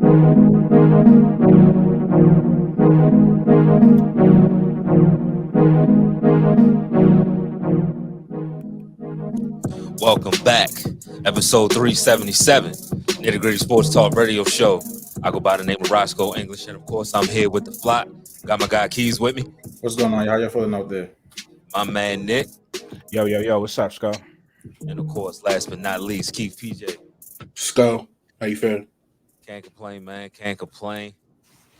Welcome back. Episode 377, Nitty Gritty Sports Talk Radio Show. I go by the name of Roscoe English, and of course, I'm here with the flock. Got my guy Keys with me. What's going on? How y'all feeling out there? My man Nick. Yo, what's up, Skull? And of course, last but not least, Keith PJ. Skull, how you feeling? Can't complain, man. Can't complain.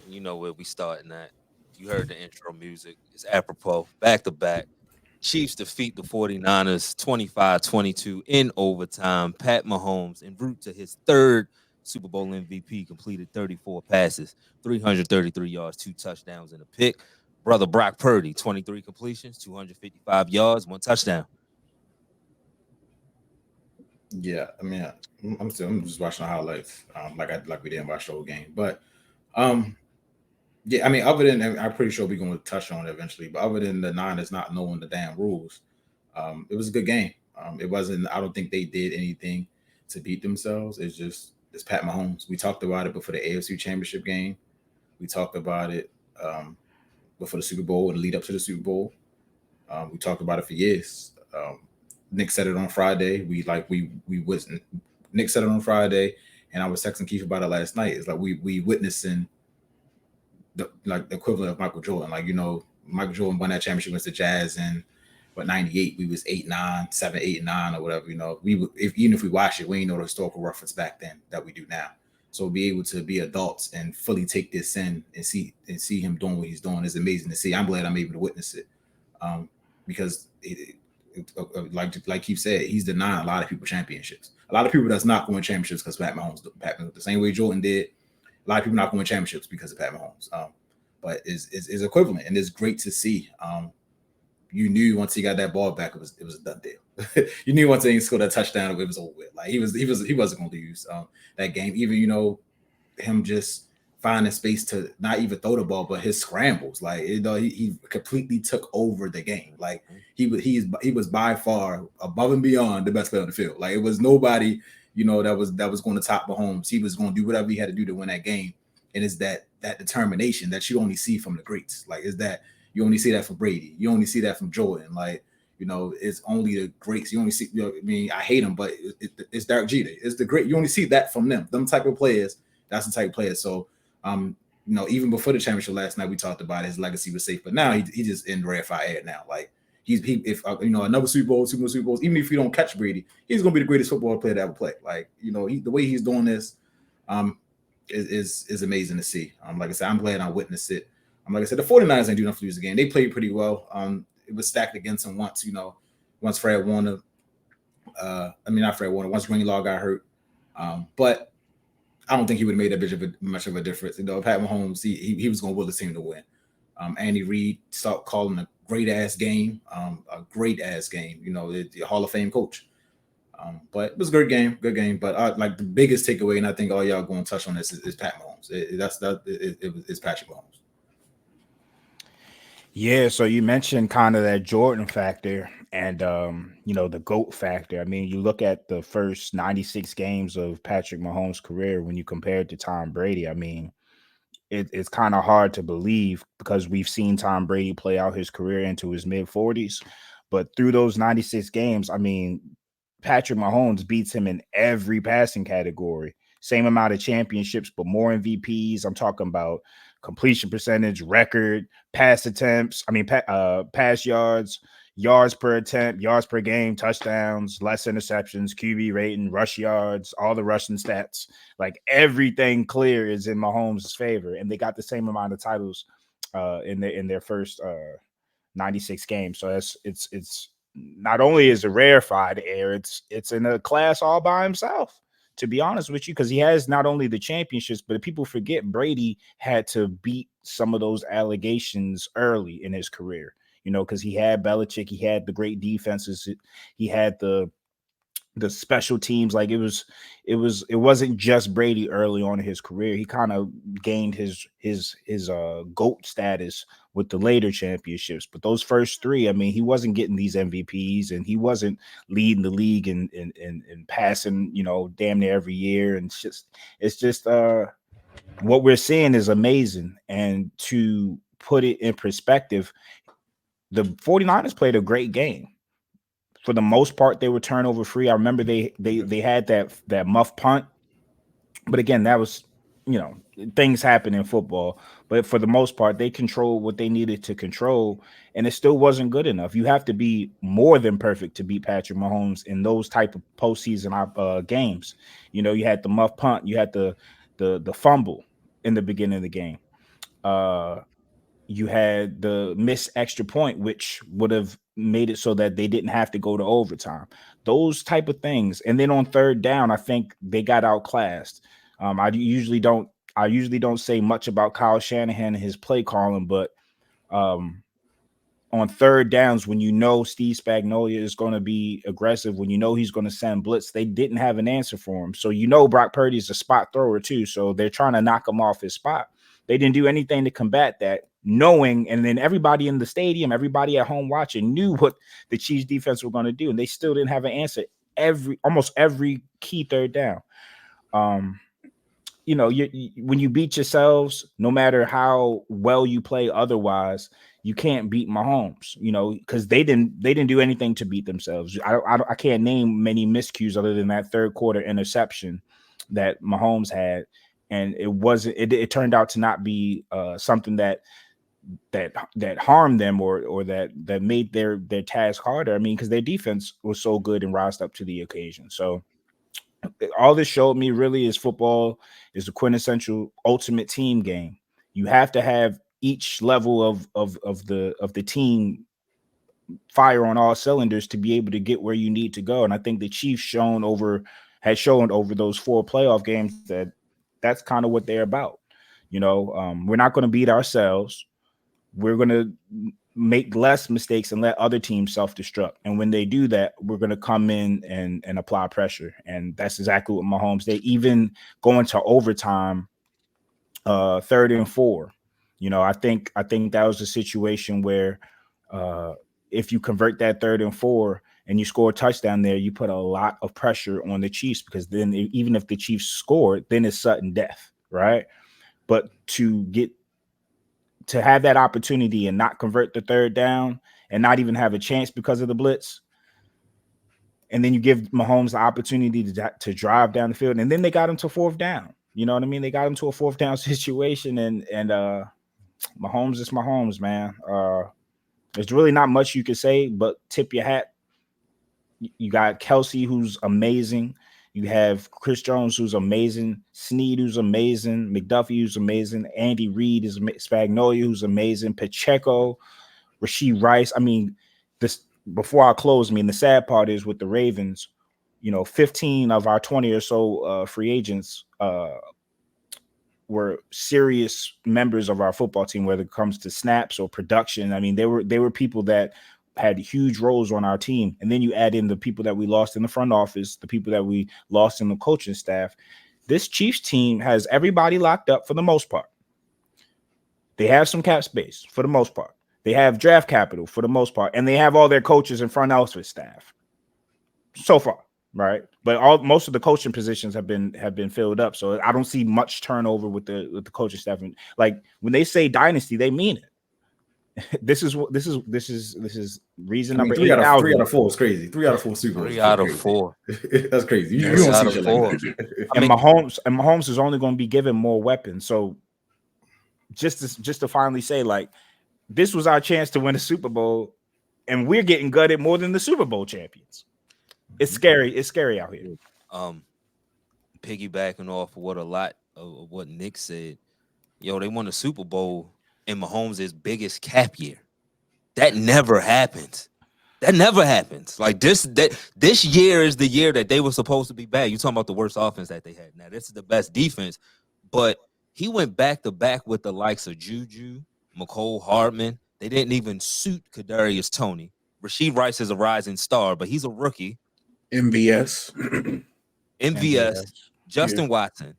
And you know where we starting at. You heard the intro music. It's apropos. Back to back. Chiefs defeat the 49ers 25-22 in overtime. Pat Mahomes, en route to his third Super Bowl MVP, completed 34 passes, 333 yards, 2 touchdowns, and a pick. Brother Brock Purdy, 23 completions, 255 yards, 1 touchdown. Yeah, I mean, I'm just watching the highlights, like we didn't watch the whole game. But yeah, I mean, other than I'm pretty sure we're going to touch on it eventually. But other than the Niners not knowing the damn rules, it was a good game. It wasn't. I don't think they did anything to beat themselves. It's Pat Mahomes. We talked about it before the AFC Championship game. We talked about it before the Super Bowl and the lead up to the Super Bowl. We talked about it for years. Nick said it on Friday. Nick said it on Friday, and I was texting Keith about it last night. It's like we witnessing the equivalent of Michael Jordan. Like, you know, Michael Jordan won that championship against the Jazz in 98. We was 8-9, 7, 8, and 9 or whatever. You know, even if we watch it, we ain't know the historical reference back then that we do now. So be able to be adults and fully take this in and see him doing what he's doing is amazing to see. I'm glad I'm able to witness it, because like Keith said, he's denying a lot of people championships. A lot of people that's not going championships because Pat Mahomes the same way Jordan did. A lot of people not going championships because of Pat Mahomes. But is equivalent, and it's great to see. You knew once he got that ball back, it was a done deal. You knew once he scored that touchdown, it was over with. Like he wasn't going to lose that game. Even, you know, him just finding space to not even throw the ball, but his scrambles, like, you know, he completely took over the game. Like he was by far above and beyond the best player on the field. Like it was nobody, you know, that was going to top Mahomes. He was going to do whatever he had to do to win that game. And it's that determination that you only see from the greats. Like, is that you only see that from Brady. You only see that from Jordan. Like, you know, it's only the greats. You only see, you know, I mean, I hate him, but it's Derek Jeter. It's the great. You only see that from them. Them type of players. That's the type of players. So, you know, even before the championship last night, we talked about his legacy was safe. But now he just in rarefied air now. Like if you know, another Super Bowl, 2 more Super Bowls, even if you don't catch Brady, he's gonna be the greatest football player to ever play. Like, you know, the way he's doing this, is amazing to see. Like I said, I'm glad I witnessed it. Like I said, the 49ers ain't do nothing to lose the game. They played pretty well. It was stacked against them once, you know, once Fred Warner, not Fred Warner, once Greenlaw got hurt. But I don't think he would have made that much of a difference. You know, Pat Mahomes, he was going to will his team to win. Andy Reid stopped calling a great-ass game, you know, the Hall of Fame coach. But it was a good game. But like the biggest takeaway, and I think all y'all going to touch on this, is Pat Mahomes. It's Patrick Mahomes. Yeah, so you mentioned kind of that Jordan factor and, you know, the GOAT factor. I mean, you look at the first 96 games of Patrick Mahomes' career when you compare it to Tom Brady. I mean, it's kind of hard to believe because we've seen Tom Brady play out his career into his mid-40s. But through those 96 games, I mean, Patrick Mahomes beats him in every passing category. Same amount of championships, but more MVPs. I'm talking about completion percentage, record, pass attempts. I mean, pass yards, yards per attempt, yards per game, touchdowns, less interceptions, QB rating, rush yards, all the rushing stats. Like everything clear is in Mahomes' favor, and they got the same amount of titles in their first 96 games. So it's not only is it rarefied air, it's in a class all by himself, to be honest with you, because he has not only the championships, but people forget Brady had to beat some of those allegations early in his career, you know, because he had Belichick, he had the great defenses, he had the special teams. Like it wasn't just Brady early on in his career. He kind of gained his GOAT status with the later championships. But those first three, I mean, he wasn't getting these MVPs and he wasn't leading the league in passing, you know, damn near every year. And it's just what we're seeing is amazing. And to put it in perspective, the 49ers played a great game. For the most part, they were turnover free. I remember they had that muff punt, but again, that was, you know, things happen in football. But for the most part, they controlled what they needed to control, and it still wasn't good enough. You have to be more than perfect to beat Patrick Mahomes in those type of postseason games. You know, you had the muff punt, you had the fumble in the beginning of the game. Uh, you had the missed extra point, which would have made it so that they didn't have to go to overtime. Those type of things. And then on third down, I think they got outclassed. I usually don't. I usually don't say much about Kyle Shanahan and his play calling, but um, on third downs, when you know Steve Spagnuolo is going to be aggressive, when you know he's going to send blitz, they didn't have an answer for him. So you know Brock Purdy is a spot thrower too. So they're trying to knock him off his spot. They didn't do anything to combat that, knowing, and then everybody in the stadium, everybody at home watching knew what the Chiefs defense were going to do, and they still didn't have an answer almost every key third down. You know, when you beat yourselves, no matter how well you play otherwise, you can't beat Mahomes, you know, because they didn't do anything to beat themselves. I can't name many miscues other than that third quarter interception that Mahomes had, and it wasn't. It turned out to not be something that harmed them or that made their task harder. I mean, because their defense was so good and rised up to the occasion. So all this showed me really is football is the quintessential ultimate team game. You have to have each level of the team fire on all cylinders to be able to get where you need to go. And I think the Chiefs had shown over those 4 playoff games that that's kind of what they're about. You know, we're not going to beat ourselves. We're going to make less mistakes and let other teams self-destruct. And when they do that, we're going to come in and apply pressure. And that's exactly what Mahomes did. Even going to overtime, 3rd and 4. You know, I think that was a situation where if you convert that 3rd and 4 and you score a touchdown there, you put a lot of pressure on the Chiefs, because then even if the Chiefs scored, then it's sudden death, right? But to have that opportunity and not convert the 3rd down and not even have a chance because of the blitz, and then you give Mahomes the opportunity to drive down the field, and then they got him to 4th down. You know what I mean? They got him to a 4th down situation, and Mahomes is Mahomes, man. There's really not much you can say but tip your hat. You got Kelsey, who's amazing. You have Chris Jones, who's amazing. Snead, who's amazing. McDuffie, who's amazing. Andy Reid is Spagnuolo, who's amazing. Pacheco, Rashee Rice. I mean, this before I close. I mean, the sad part is with the Ravens, you know, 15 of our 20 or so free agents were serious members of our football team, whether it comes to snaps or production. I mean, they were people that had huge roles on our team. And then you add in the people that we lost in the front office, the people that we lost in the coaching staff. This Chiefs team has everybody locked up for the most part. They have some cap space for the most part. They have draft capital for the most part, and they have all their coaches and front office staff so far, right? But most of the coaching positions have been filled up. So I don't see much turnover with the coaching staff. And like when they say dynasty, they mean it. This is reason number 3 out of 4 is crazy. 3 out of 4 Super Bowls. 3 out of 4. That's crazy. You Three don't out see of shit 4. like that. And Mahomes is only going to be given more weapons. So just to finally say, like, this was our chance to win a Super Bowl, and we're getting gutted more than the Super Bowl champions. It's scary. It's scary out here. Piggybacking off of what Nick said, they won a Super Bowl in Mahomes' biggest cap year. That never happens. That never happens. Like this year is the year that they were supposed to be bad. You're talking about the worst offense that they had. Now, this is the best defense, but he went back to back with the likes of Juju, McCole Hardman. They didn't even suit Kadarius Toney. Rashee Rice is a rising star, but he's a rookie. MVS, Justin Watson,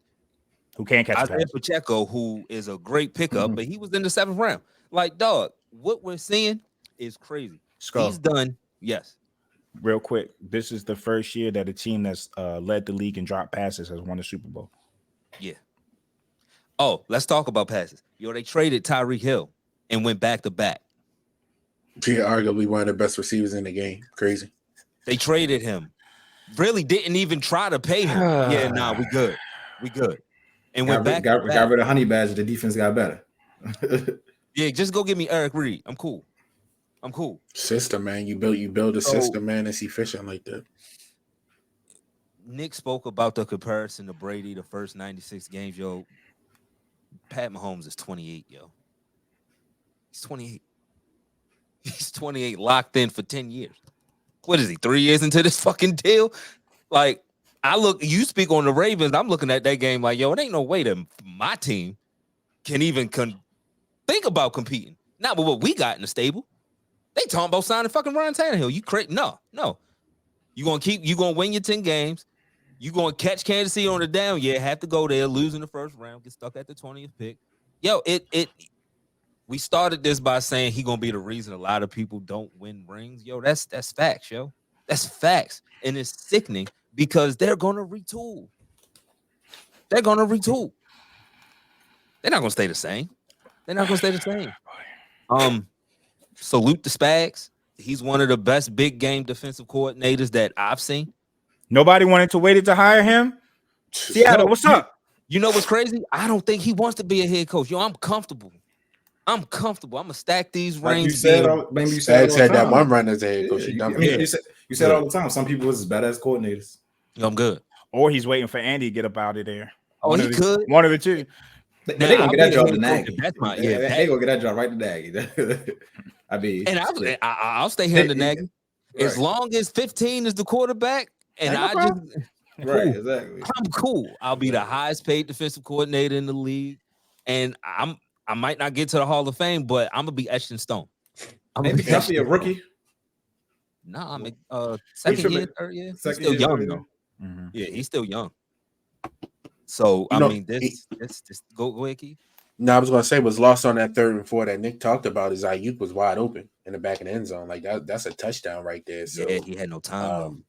who can't catch Isaiah Pacheco, who is a great pickup, but he was in the 7th round. Like, dog, what we're seeing is crazy. He's done. Yes. Real quick, this is the first year that a team that's led the league in drop passes has won a Super Bowl. Yeah. Oh, let's talk about passes. Yo, they traded Tyreek Hill and went back to back. Yeah, arguably one of the best receivers in the game. Crazy. They traded him. Really didn't even try to pay him. Yeah, nah, we good. We good. And went back to back. Got rid of Honey Badger. The defense got better. Yeah, just go get me Eric Reed. I'm cool. I'm cool. System, man. You build a system, man. It's efficient like that. Nick spoke about the comparison to Brady, the first 96 games. Yo, Pat Mahomes is 28, yo. He's 28. He's 28, locked in for 10 years. What is he, 3 years into this fucking deal? Like, you speak on the Ravens, I'm looking at that game like, yo, it ain't no way that my team can even think about competing. Not with what we got in the stable. They talking about signing fucking Ryan Tannehill. You crazy? No. You gonna win your 10 games. You gonna catch Kansas City on the down. Yeah, have to go there, lose in the first round, get stuck at the 20th pick. Yo, we started this by saying he gonna be the reason a lot of people don't win rings. Yo, that's facts, yo. That's facts. And it's sickening because they're gonna retool. They're not gonna stay the same. Salute the Spags. He's one of the best big game defensive coordinators that I've seen. Nobody wanted to wait to hire him. Seattle, what's up? You know what's crazy? I don't think he wants to be a head coach. Yo, I'm comfortable. I'm gonna stack these rings. You said that one run as a head coach. You said all the time. Some people was as bad as coordinators. Yo, I'm good. Or he's waiting for Andy to get up out of there. Oh, he could. One of the two. They gonna get that job to Nagy. That's they gonna get that job right to Nagy. I mean, and I'll stay here to Nagy as long as 15 is the quarterback, and exactly. I'm cool. I'll be the highest paid defensive coordinator in the league, and I might not get to the Hall of Fame, but I'm gonna be etched in stone. Maybe be a rookie. Nah, I'm second year, third year. He's still young though. Mm-hmm. Yeah, he's still young. So this go ahead, Keith. No, I was gonna say was lost on that 3rd and 4 that Nick talked about. Is Ayuk was wide open in the back of the end zone, like that's a touchdown right there. So yeah, he had no time.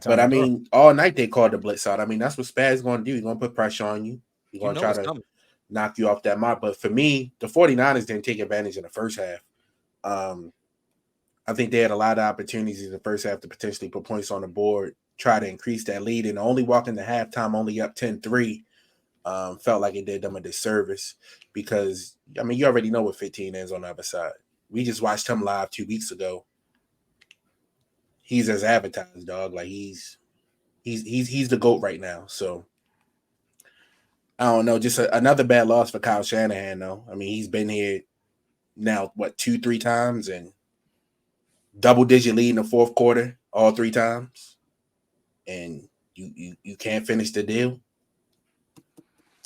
But I mean, all night they called the blitz out. I mean, that's what Spaz gonna do. He's gonna put pressure on you. He's gonna try to knock you off that mark. But for me, the 49ers didn't take advantage in the first half. I think they had a lot of opportunities in the first half to potentially put points on the board, try to increase that lead, and only walking the halftime only up 10-3 felt like it did them a disservice because, I mean, you already know what 15 is on the other side. We just watched him live 2 weeks ago. He's as advertised, dog. Like he's the GOAT right now. So I don't know. Just another bad loss for Kyle Shanahan, though. I mean, he's been here now, 2-3 times and double-digit lead in the fourth quarter all 3 times, and you can't finish the deal.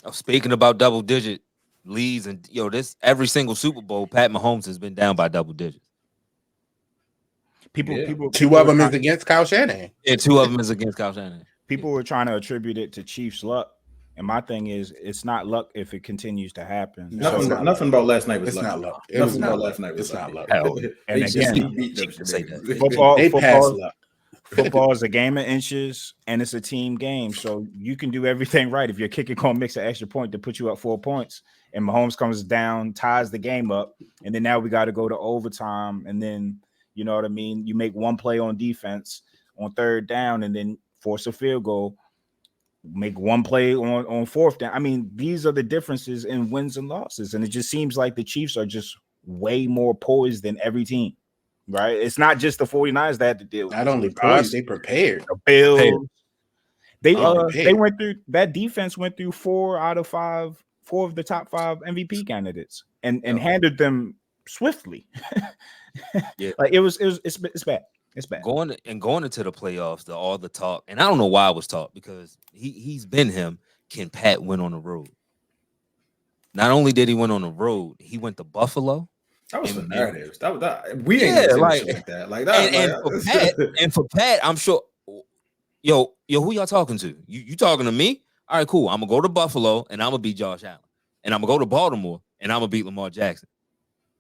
Oh, speaking about double-digit leads, and this every single Super Bowl, Pat Mahomes has been down by double digits. People 2 of them is against Kyle Shanahan. Yeah, 2 of them is against Kyle Shanahan. People were trying to attribute it to Chiefs' luck. And my thing is, it's not luck if it continues to happen. Nothing about last night was not luck. Nothing about last night was not luck. And again, football. Football is a game of inches, and it's a team game. So you can do everything right. If your kicker gonna mix an extra point to put you up 4 points, and Mahomes comes down, ties the game up, and then now we got to go to overtime, and then you know what I mean. You make one play on defense on 3rd down, and then force a field goal. Make one play on 4th down. I mean, these are the differences in wins and losses, and it just seems like the Chiefs are just way more poised than every team. Right? It's not just the 49ers that had to deal with. Not only poised, they prepared. The Bills. They went through that defense went through 4 of the top 5 MVP candidates and handled them swiftly. Yeah. Like it's bad. It's bad. Going into the playoffs, all the talk, and I don't know why it was talk because he's been him. Can Pat win on the road? Not only did he win on the road, he went to Buffalo. That was the narratives. We ain't like that. Like that. And for Pat, I'm sure. Yo, who y'all talking to? You talking to me? All right, cool. I'm gonna go to Buffalo and I'm gonna beat Josh Allen, and I'm gonna go to Baltimore and I'm gonna beat Lamar Jackson,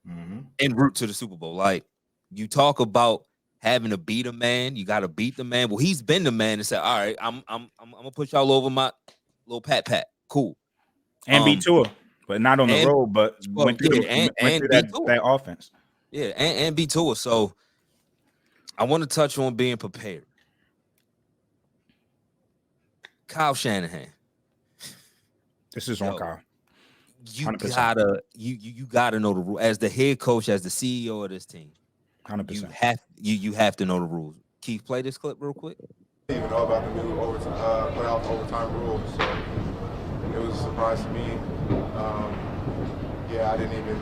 en route to the Super Bowl. Like you talk about having to beat a man, you got to beat the man. Well, he's been the man and said, "All right, I'm gonna put y'all over my little pat. Cool." And beat Tua. but not on the road. But went through that offense. Yeah, and be to it. So I want to touch on being prepared. Kyle Shanahan. This is on Kyle. You 100%. you gotta know the rule as the head coach, as the CEO of this team. 100%. You have to know the rules. Keith, play this clip real quick. I didn't even know about the new playoff overtime rules, so it was a surprise to me. I didn't even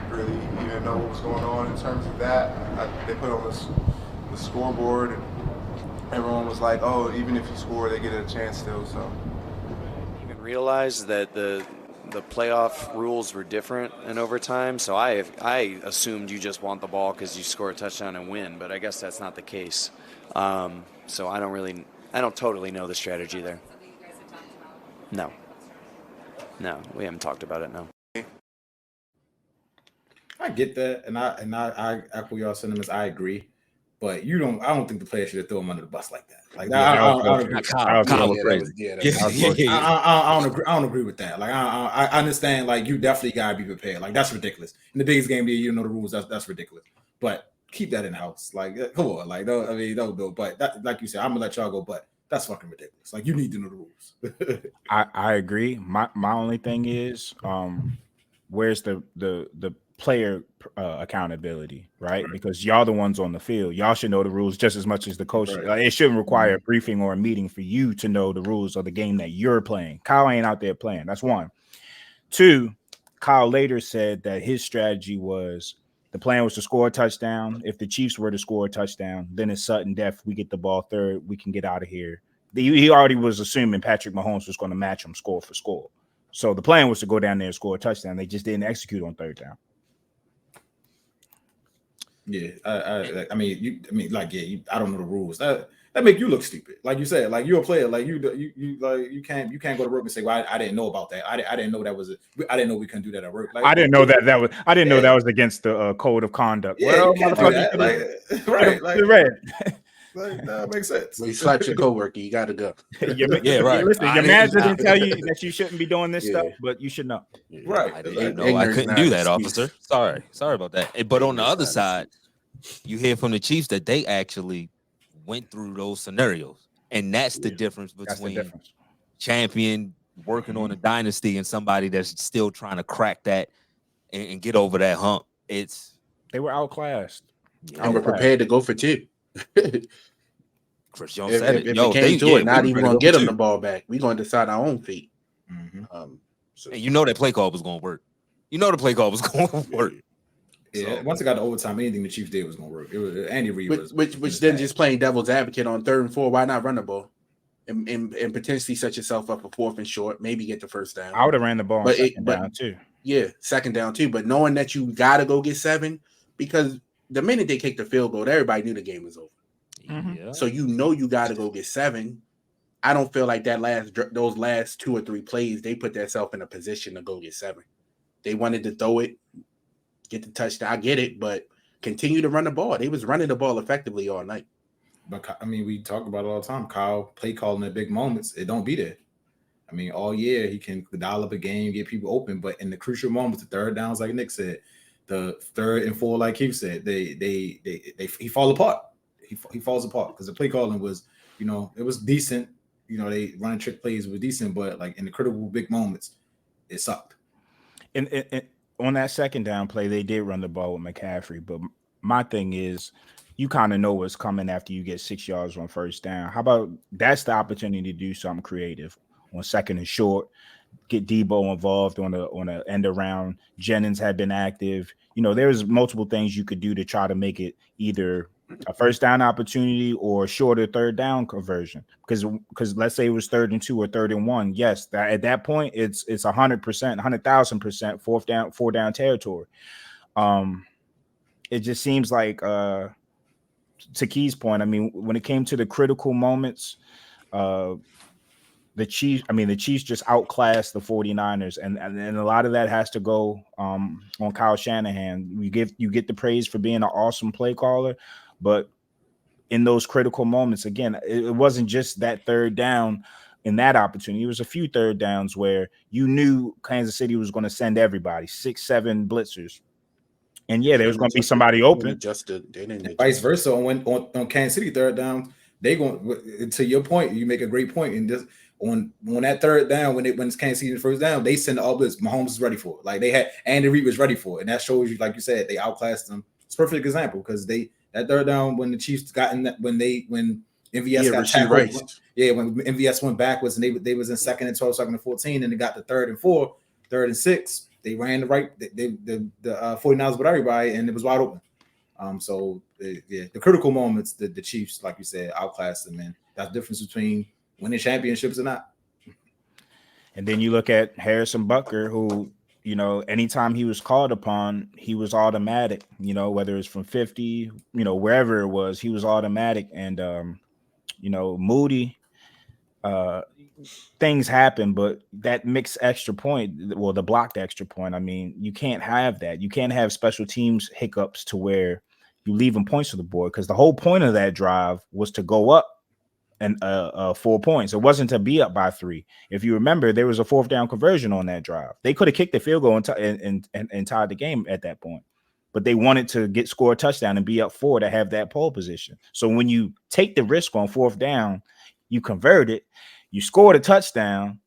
really even know what was going on in terms of that. They put on the scoreboard, and everyone was like, "Oh, even if you score, they get a chance still." So even realize that the playoff rules were different in overtime. So I assumed you just want the ball because you score a touchdown and win, but I guess that's not the case. So I don't totally know the strategy there. No, we haven't talked about it. No. I get that, and I echo y'all sentiments. I agree, but I don't think the player should have thrown him under the bus like that. Like I don't agree. I don't agree with that. Like I understand. Like you definitely gotta be prepared. Like that's ridiculous. In the biggest game of the year, you don't know the rules. That's ridiculous. But keep that in house. Like come on. Like don't do. But that, like you said, I'm gonna let y'all go. But that's fucking ridiculous. Like you need to know the rules. I agree. My only thing is, where's the player accountability, right? Because y'all the ones on the field. Y'all should know the rules just as much as the coach. Right. Like, it shouldn't require a briefing or a meeting for you to know the rules of the game that you're playing. Kyle ain't out there playing. That's one. Two, Kyle later said that his strategy was the plan was to score a touchdown. If the Chiefs were to score a touchdown, then it's sudden death. We get the ball third. We can get out of here. He already was assuming Patrick Mahomes was going to match him score for score. So the plan was to go down there and score a touchdown. They just didn't execute on third down. Yeah, I don't know the rules. That make you look stupid. Like you said, like you're a player. Like you can't go to work and say, "Well, I didn't know about that. I didn't know that was. I didn't know we couldn't do that at work." Like, I didn't know that was. I didn't know that was against the code of conduct. Yeah, well, you can't do that. Like, that makes sense. When you slap your coworker, you got to go. Right. Listen, your manager didn't tell you that you shouldn't be doing this stuff, but you should know. Right. I didn't know I couldn't do that, officer. Sorry about that. But on the other side, you hear from the Chiefs that they actually went through those scenarios, and that's the difference between champion working on a dynasty and somebody that's still trying to crack that and get over that hump. They were outclassed. And we're prepared to go for two. Chris Jones said it. If it came to it, not even going to get them the ball back. We're going to decide our own fate. And you know that play call was going to work. Yeah, once it got to overtime, anything the Chiefs did was going to work. It was Andy Reid which then just playing devil's advocate on 3rd and 4. Why not run the ball and potentially set yourself up for 4th and short? Maybe get the first down. I would have ran the ball on second down too. Yeah, second down too. But knowing that you got to go get 7, because the minute they kicked the field goal, everybody knew the game was over. Yeah. So you got to go get 7. I don't feel like those last 2 or 3 plays, they put themselves in a position to go get 7. They wanted to throw it, get the touchdown. I get it, but continue to run the ball. They was running the ball effectively all night. But I mean, we talk about it all the time. Kyle play calling at big moments. It don't be there. I mean, all year he can dial up a game, get people open, but in the crucial moments, the third downs, like Nick said, the 3rd and 4, like Keith said, he fall apart. He falls apart because the play calling was, it was decent. They running trick plays were decent, but like in the critical big moments, it sucked. And on that second down play, they did run the ball with McCaffrey. But my thing is, you kind of know what's coming after you get 6 yards on first down. How about that's the opportunity to do something creative on 2nd and short, get Debo involved on a end around. Jennings had been active. There's multiple things you could do to try to make it either a first down opportunity or shorter 3rd down conversion. Because let's say it was 3rd and 2 or 3rd and 1. Yes, at that point it's 100%, 100,000% 4 down territory. It just seems like to Key's point. I mean, when it came to the critical moments, the Chiefs just outclassed the 49ers, and a lot of that has to go on Kyle Shanahan. You get the praise for being an awesome play caller, but in those critical moments, again, it wasn't just that 3rd down in that opportunity. It was a few third downs where you knew Kansas City was going to send everybody 6-7 blitzers, and yeah, there was going to be somebody open. They didn't Vice versa on Kansas City third down. They going to your point. You make a great point, and just on that third down when Kansas City first down, they send the all blitz. Mahomes was ready for it. Like they had Andy Reid was ready for it, and that shows you, like you said, they outclassed them. It's a perfect example because that third down when the Chiefs got in that when MVS got tackled. Yeah, when MVS went backwards and they was in 2nd and 12, 2nd and 14, and they got the 3rd and 4, 3rd and 6. They ran the right. The 49ers with everybody, and it was wide open. The critical moments, the Chiefs, like you said, outclassed them, and that's the difference between winning championships or not. And then you look at Harrison Butker, who, anytime he was called upon, he was automatic, whether it's from 50, wherever it was, he was automatic. And, Moody, things happen, but that mixed extra point, the blocked extra point, I mean, you can't have that. You can't have special teams hiccups to where you leave them points to the board, because the whole point of that drive was to go up and 4 points. It wasn't to be up by 3. If you remember, there was a 4th down conversion on that drive. They could have kicked the field goal and tied the game at that point, but they wanted to score a touchdown and be up 4 to have that pole position. So when you take the risk on 4th down, you convert it, you scored a touchdown.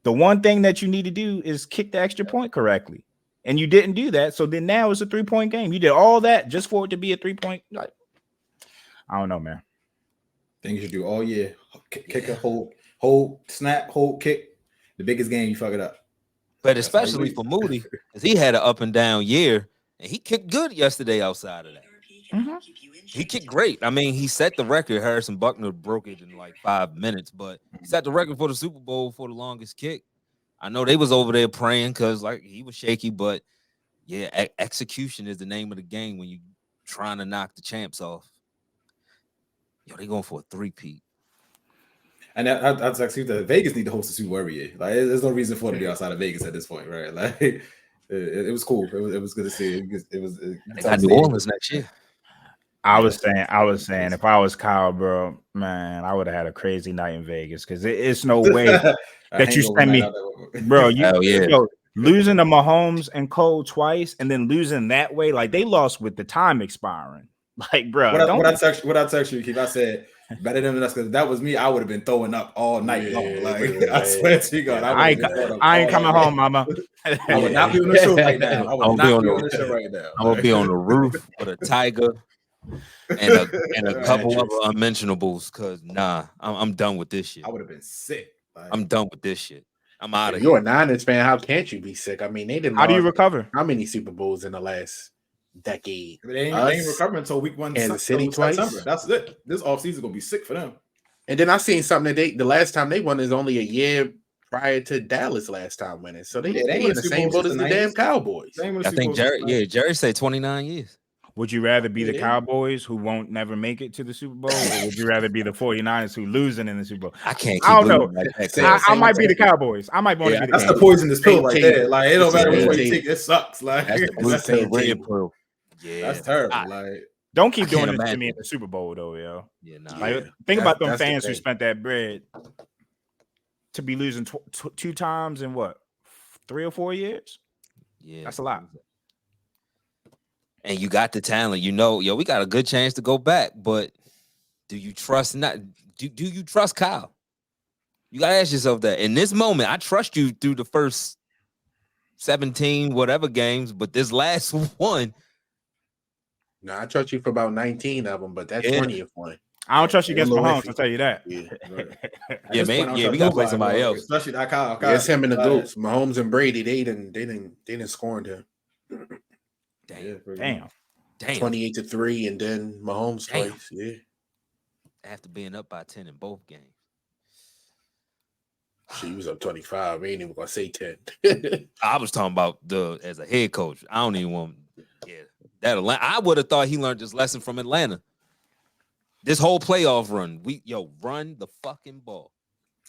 The one thing that you need to do is kick the extra point correctly, and you didn't do that. So then now it's a 3-point game. You did all that just for it to be a 3-point. Like, I don't know, man. Things you do all year: kick a hold, snap, hold, kick. The biggest game, you fuck it up. But especially for Moody, because he had an up and down year, and he kicked good yesterday outside of that. Mm-hmm. He kicked great. I mean, he set the record. Harrison Buckner broke it in like 5 minutes, but he set the record for the Super Bowl for the longest kick. I know they was over there praying because like he was shaky, but yeah, execution is the name of the game when you trying to knock the champs off. Yo, they going for a 3-peat. And that's actually that Vegas need to host a Super Bowl every year. Like, there's no reason for it to be outside of Vegas at this point, right? Like, it was cool. It was good to see. They got New Orleans next year. I was saying, if I was Kyle, bro, man, I would have had a crazy night in Vegas, because it's no way that you send me, bro. Losing to Mahomes and Cole twice, and then losing that way, like they lost with the time expiring. Like, bro, what I text you, Keith, I said better than us, because that was me. I would have been throwing up all night long. Like, I swear to God, I ain't coming home, mama. I would not be on the show right now. I would not be on the show right now. I would be on the roof with a tiger and a couple of unmentionables, because I'm done with this shit. I would have been sick. Like, I'm done with this shit. I'm out of here. You're a Niners fan. How can't you be sick? I mean, they didn't. How do you recover? How many Super Bowls in the last decade? They ain't recovering until week 1. And the City twice. September. That's it. This offseason gonna be sick for them. And then I seen something that the last time they won is only a year prior to Dallas last time winning. So they in the same boat as the damn Cowboys. I think Jerry said 29 years. Would you rather be the Cowboys, who won't never make it to the Super Bowl, or would you rather be the 49ers, who losing in the Super Bowl? I can't. I don't know. I might be the Cowboys. I might want to be the That's Cowboys. the poisonous pill right there. Like, it don't matter which way you take it, sucks. Like, that's the red pill. Yeah, that's terrible. Like, don't keep doing this to me in the Super Bowl, though, yo. Yeah, nah. Like, think about them fans who spent that bread to be losing 2 times in what, 3 or 4 years? Yeah, that's a lot. And you got the talent, we got a good chance to go back, but do you trust do you trust Kyle? You gotta ask yourself that. In this moment, I trust you through the first 17 whatever games, but this last one. No, I trust you for about 19 of them, but that's 20th one. I don't trust you against Mahomes, I'll tell you that. Yeah, man. Yeah, we gotta play somebody else. Especially that Kyle. Yeah, it's him and the Goats. Mahomes and Brady, they didn't score him. Damn. 28-3, and then Mahomes twice. Yeah. After being up by 10 in both games. She was up 25. We ain't even gonna say 10. I was talking about as a head coach. I don't even want. Yeah, that Atlanta. I would have thought he learned this lesson from Atlanta. This whole playoff run, run the fucking ball.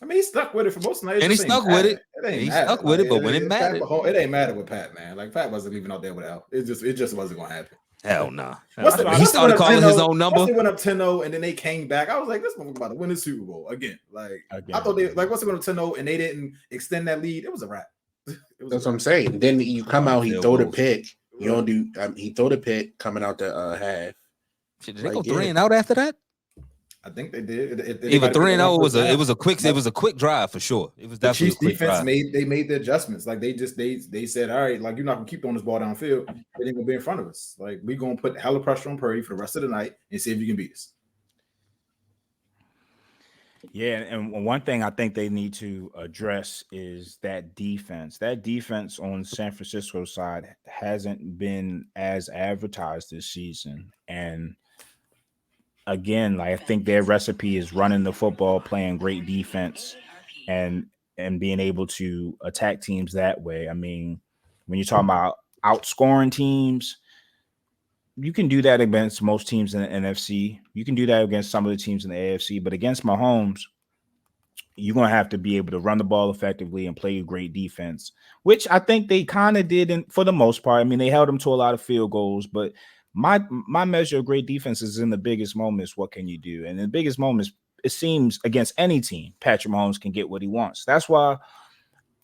I mean, he stuck with it for most nights. And he stuck with it. He stuck with it, but when it mattered, it ain't matter with Pat, man. Like, Pat wasn't even out there without. It just wasn't gonna happen. Hell nah. Once they, He once they started went up calling 10-0, his own number. Once they went up 10-0 and then they came back, I was like, this motherfucker about to win the Super Bowl again. Like, I thought they like once they went up 10-0 and they didn't extend that lead, it was a wrap. That's what I'm saying. Then you come out, he Field throw the goals. pick. You don't do. He throw the pick coming out the half. Shit, did they go 3-and-out after that? I think they did. Either 3-0 was a quick drive for sure. It was the definitely Chiefs a quick defense drive. made the adjustments. Like they said, all right, like you're not gonna keep throwing this ball downfield. They ain't gonna be in front of us. Like we're gonna put hella pressure on Purdy for the rest of the night and see if you can beat us. Yeah, and one thing I think they need to address is that defense. That defense on San Francisco's side hasn't been as advertised this season. And again, like I think their recipe is running the football, playing great defense, and being able to attack teams that way. I mean, when you're talking about outscoring teams, you can do that against most teams in the NFC. You can do that against some of the teams in the AFC, but against Mahomes, you're going to have to be able to run the ball effectively and play great defense, which I think they kind of did for the most part. I mean, they held them to a lot of field goals, but my measure of great defense is in the biggest moments. What can you do? And in the biggest moments, it seems against any team, Patrick Mahomes can get what he wants. That's why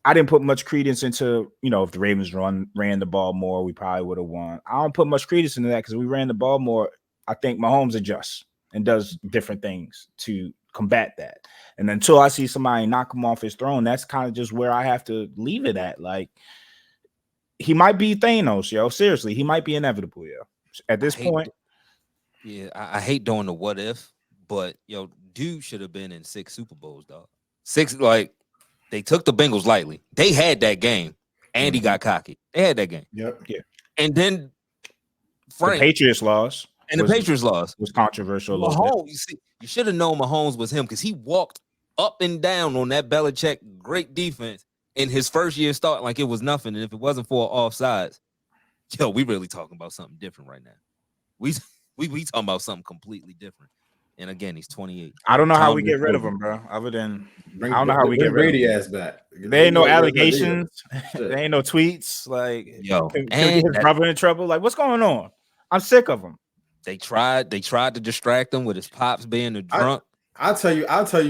I didn't put much credence into, if the Ravens ran the ball more, we probably would have won. I don't put much credence into that because we ran the ball more. I think Mahomes adjusts and does different things to combat that. And until I see somebody knock him off his throne, that's kind of just where I have to leave it at. Like, he might be Thanos, yo. Seriously, he might be inevitable, yo. At this point. Yeah, I hate doing the what if, but dude should have been in 6 Super Bowls, dog. 6, like, they took the Bengals lightly. They had that game. Andy got cocky. They had that game. Yep. Yeah. And then Frank, the Patriots lost. And the Patriots lost. Was controversial. Mahomes, you should have known Mahomes was him because he walked up and down on that Belichick great defense in his first year start like it was nothing. And if it wasn't for offsides, we really talking about something different right now. We talking about something completely different. And again, he's 28. I don't know how we get rid of him, bro. Other than I don't know how we get rid Brady of him. ass back. There ain't no allegations. There ain't no tweets. Like, can his brother in trouble? Like, what's going on? I'm sick of him. They tried to distract him with his pops being a drunk. I'll tell you how great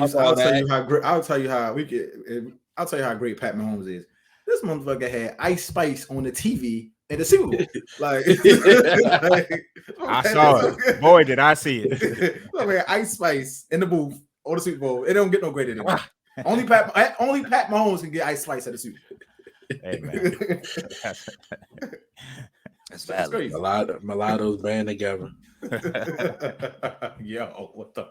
Pat Mahomes is. This motherfucker had Ice Spice on the TV in the Super Bowl. Like, I saw it. Boy, did I see it. Ice Spice in the booth on the Super Bowl. It don't get no greater than that. Only Pat Mahomes can get Ice Spice at the Super Bowl. Hey, man. That's valid. Crazy. Mulattoes band together. Yo, what the?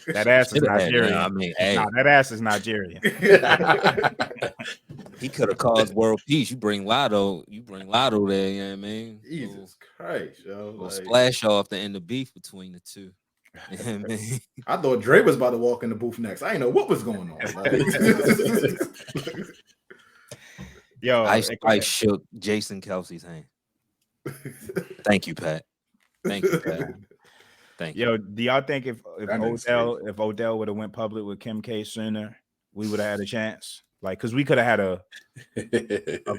That ass is Nigerian. I mean, hey. Nah, that ass is Nigerian. He could have caused world peace. You bring Lotto there, you know what I mean? Jesus Christ, yo. Like, splash off the end of beef between the two. You know what I mean? I thought Dre was about to walk in the booth next. I didn't know what was going on. Yo, I shook Jason Kelsey's hand. Thank you, Pat. Thank you, Pat. Thank you. Yo, do y'all think if Odell would have went public with Kim K sooner, we would have had a chance? Like, because we could have had a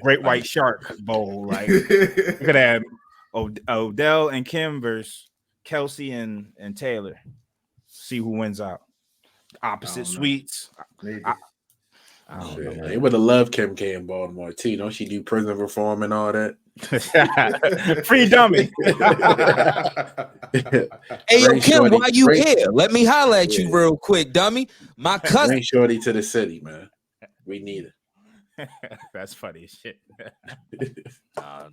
great white shark bowl. Like, we could have had Odell and Kim versus Kelsey and Taylor. See who wins out. Opposite suites. I don't know, man. They would have loved Kim K in Baltimore too. Don't she do prison reform and all that? Free dummy. Hey, yo, Kim, why you here? Let me holler at you real quick, dummy. My cousin. Bring Shorty to the city, man. We need it. That's funny as shit.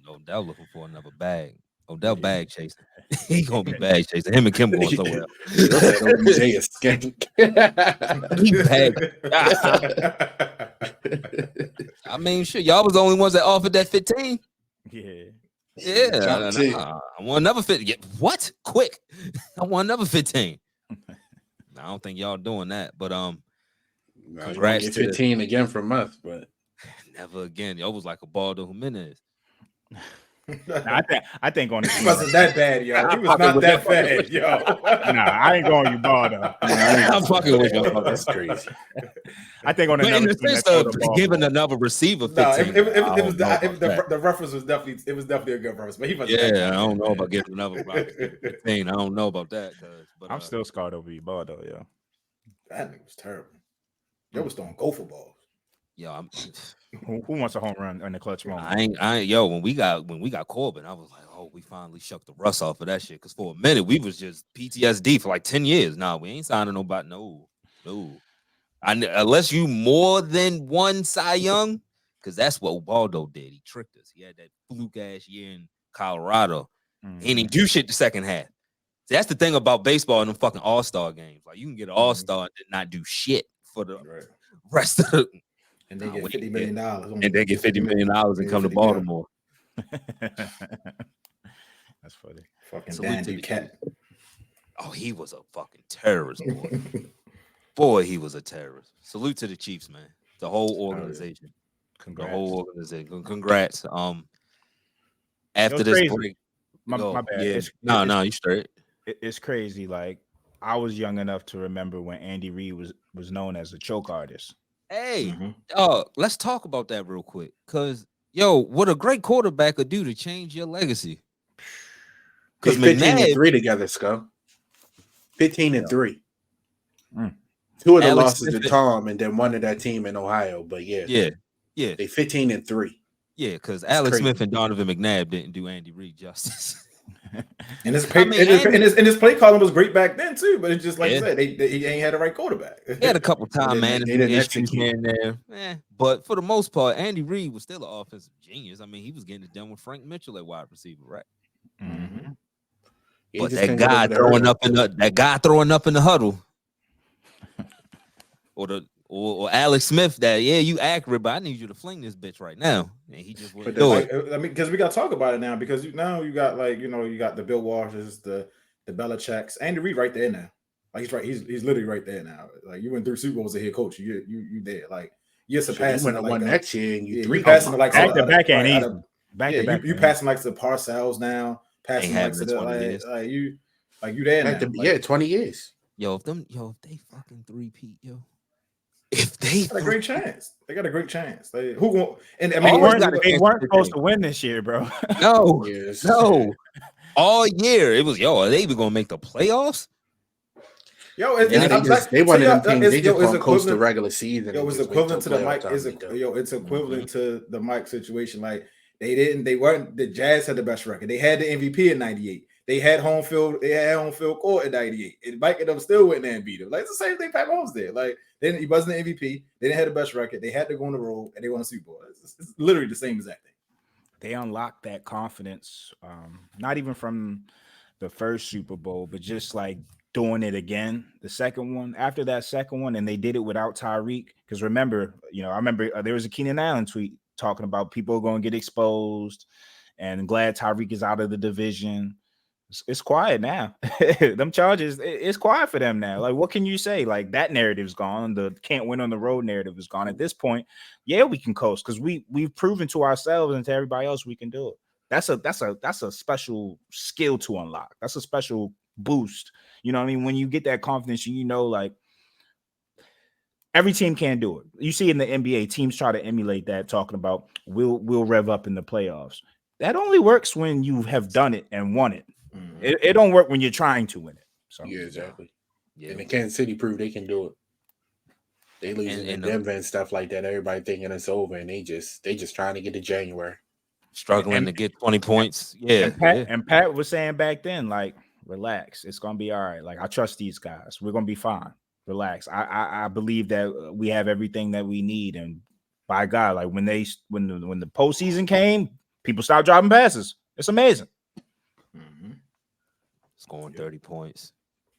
Odell looking for another bag. Odell bag chasing. He gonna be bag chasing. Him and Kim going somewhere else. He bag. I mean, shit, y'all was the only ones that offered that 15. Yeah. I want another 15. Yeah, what? Quick. I want another 15. I don't think y'all doing that, but congrats to 15 again from us, but never again. Y'all was like a Baldo Jimenez. I think on the He wasn't that bad, yo. He was not that bad, yo. Nah, I ain't going you ball though. I'm fucking with you. That's crazy. I think on But in another the team sense that throw of the ball giving more. another receiver No, 15. the reference was definitely a good reference, but he wasn't. that Yeah, I bad. don't know about giving another wide receiver 15. I don't know about that. But I'm still scarred over you ball though, yo. That nigga was terrible. Yo was throwing gopher balls. yo, Who wants a home run in the clutch moment? I ain't yo, when we got Corbin, I was like, oh, we finally shook the rust off of that shit. Cause for a minute we was just PTSD for like 10 years. Nah, we ain't signing nobody. No. Unless you more than one Cy Young, because that's what Ubaldo did. He tricked us. He had that fluke ass year in Colorado. He didn't do shit the second half. See, that's the thing about baseball in them fucking all-star games. Like you can get an all-star and not do shit for the rest of the and they get $50 million. And they get $50 million and come to Baltimore. That's funny. Fucking Dan Duquette. Oh, he was a fucking terrorist, boy. Boy, he was a terrorist. Salute to the Chiefs, man. The whole organization. Congrats. The whole organization. Congrats. After this crazy. break. My bad. Yeah. No, you straight. It's crazy. Like I was young enough to remember when Andy Reid was known as a choke artist. Hey, let's talk about that real quick. Cause what a great quarterback could do to change your legacy. Because 15-3 together, Scum. 15-3. Two of the losses to Tom, and then one of that team in Ohio. But yeah. They 15-3. Yeah, because Alex Smith and Donovan McNabb didn't do Andy Reid justice. And his play calling was great back then too, but it's just like you said, he ain't had the right quarterback. He had a couple time management issues here and there. But for the most part, Andy Reid was still an offensive genius. I mean, he was getting it done with Frank Mitchell at wide receiver, right? Mm-hmm. But that guy throwing up in the huddle, or Alex Smith, you accurate, but I need you to fling this bitch right now. And he just wouldn't do it. I mean, because we got to talk about it now. Because now you got you got the Bill Walsh's, the Belichick's, Andy Reid right there now. Like he's right, he's literally right there now. Like you went through Super Bowls as a head coach, you there. Like you're surpassing like one next year, and you passing like back to back ain't easy. Back to back, you passing like the Parcells now. Passing like the you there now. 20 years. If they fucking three-peat, if they got a great chance. They got a great chance. They weren't supposed to win this year, bro. No. All year it was are they even gonna make the playoffs? They wanted them teams. They just want to coast the regular season. It was equivalent to the Mike. It's equivalent to the Mike situation. Like the Jazz had the best record. They had the MVP in '98. They had home field court in '98. And Mike and them still went there and beat them. Like it's the same thing Pat Mahomes did. Like he wasn't the MVP. They didn't have the best record. They had to go on the road and they won a Super Bowl. It's literally the same exact thing. They unlocked that confidence, not even from the first Super Bowl, but just like doing it again. The second one, after that second one, and they did it without Tyreek. Because remember, I remember there was a Keenan Allen tweet talking about people going to get exposed, and glad Tyreek is out of the division. It's quiet now. Them Chargers, it's quiet for them now. Like, what can you say? Like, that narrative's gone. The can't win on the road narrative is gone. At this point, we can coast because we've proven to ourselves and to everybody else we can do it. That's a special skill to unlock. That's a special boost. You know what I mean? When you get that confidence, like every team can do it. You see in the NBA, teams try to emulate that, talking about we'll rev up in the playoffs. That only works when you have done it and won it. It don't work when you're trying to win it. So exactly. And the Kansas City proved they can do it. They losing in Denver and stuff like that. Everybody thinking it's over, and they just trying to get to January, struggling to get 20 points. And Pat was saying back then, like, relax, it's gonna be all right. Like, I trust these guys. We're gonna be fine. Relax. I believe that we have everything that we need, and by God, like when the postseason came, people stopped dropping passes. It's amazing. Scoring 30 points,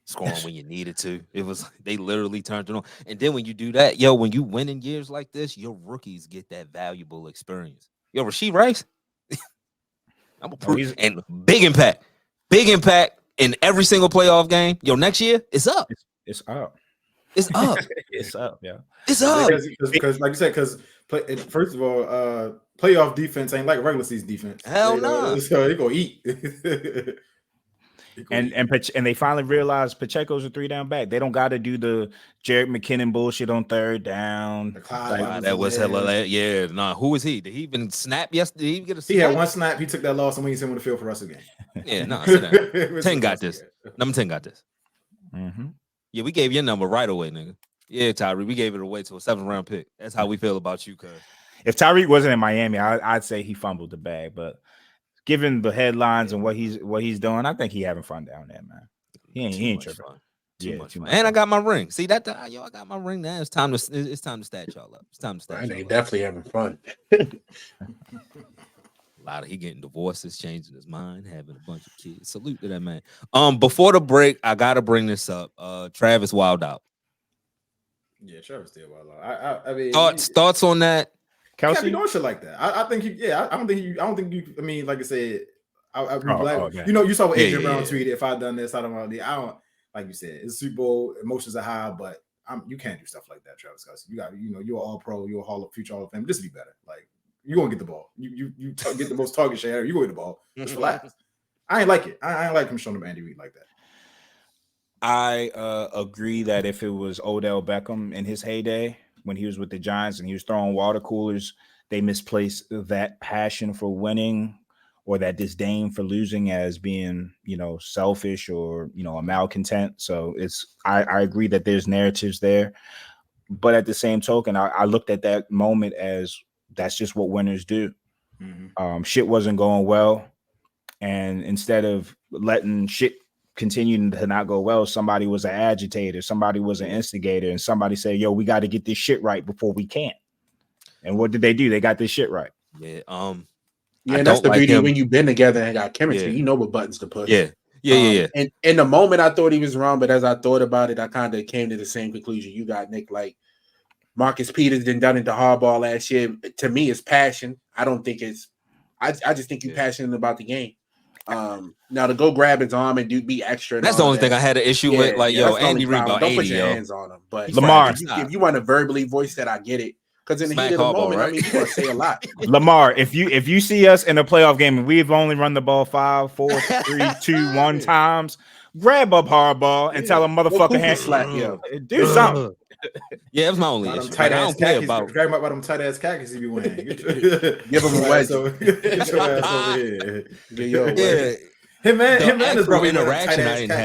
scoring when you needed to. It was they literally turned it on. And then when you do that, when you win in years like this, your rookies get that valuable experience. Rasheed Rice, and big impact in every single playoff game. Next year it's up. It's up. It's up. It's up, yeah. It's up. Because like you said, first of all, playoff defense ain't like regular season defense. Hell no. So they gonna eat. And they finally realized Pacheco's a 3-down back. They don't got to do the Jerick McKinnon bullshit on 3rd down. That was hella. Yeah, nah. Who was he? Did he even snap yesterday? Did he even get a snap? He had one snap. He took that loss, and we sent him on the field for the rest of the game. Yeah, no. Nah, 10 got this. Number 10 got this. Mm-hmm. Yeah, we gave your number right away, nigga. Yeah, Tyree, we gave it away to a 7th-round pick. That's how we feel about you, cuz. If Tyreek wasn't in Miami, I'd say he fumbled the bag. But given the headlines and what he's doing, I think he having fun down there, man. He ain't tripping. Too much fun. And I got my ring. See that? I got my ring now. It's time to stat y'all up. It's time to stat y'all They up. definitely having fun. A lot of he getting divorces, changing his mind, having a bunch of kids. Salute to that man. Before the break, I gotta bring this up. Travis wild out. Yeah, Travis did wild out. I mean, thoughts on that? Kelsey, can't be doing shit like that. I think I don't think you. I mean, like I said, I'd be glad. You saw what Adrian Brown tweeted. If I done this, I don't like you said. It's Super Bowl, emotions are high, but you can't do stuff like that, Travis Kelsey. You got you're all pro, you're a future Hall of Fame. Just be better. Like you gonna get the ball. You get the most target share. You go get the ball. Just relax. I ain't like it. I ain't like him showing up Andy Reid like that. I agree that if it was Odell Beckham in his heyday when he was with the Giants and he was throwing water coolers, they misplaced that passion for winning or that disdain for losing as being, selfish or, a malcontent. So I agree that there's narratives there. But at the same token, I looked at that moment as that's just what winners do. Mm-hmm. Shit wasn't going well. And instead of letting shit continue to not go well, somebody was an agitator, somebody was an instigator, and somebody said, yo, we got to get this shit right before we can't. And what did they do? They got this shit right. Yeah. And that's the beauty when you've been together and got chemistry. You know what buttons to push. Yeah. And in the moment, I thought he was wrong, but as I thought about it, I kind of came to the same conclusion you got, Nick. Like Marcus Peters done it to hardball last year. To me, it's passion. I don't think it's. I just think you're passionate about the game. Now to go grab his arm and be extra. That's the only thing I had an issue with. Like, Andy Reid about 80. Don't put your hands on him. But Lamar, if you want to verbally voice that, I get it. Because in the heat of the moment, right? I mean, you want to say a lot. Lamar, if you see us in a playoff game and we've only run the ball 5, 4, 3, 2, 1 times, grab up hardball and tell him motherfucker hand slap. Do something. Yeah, it was my only issue. I don't care about grab him up by them tight ass khakis if you win. Give him a wedge. Get your ass over here. Him and his brother interaction. I didn't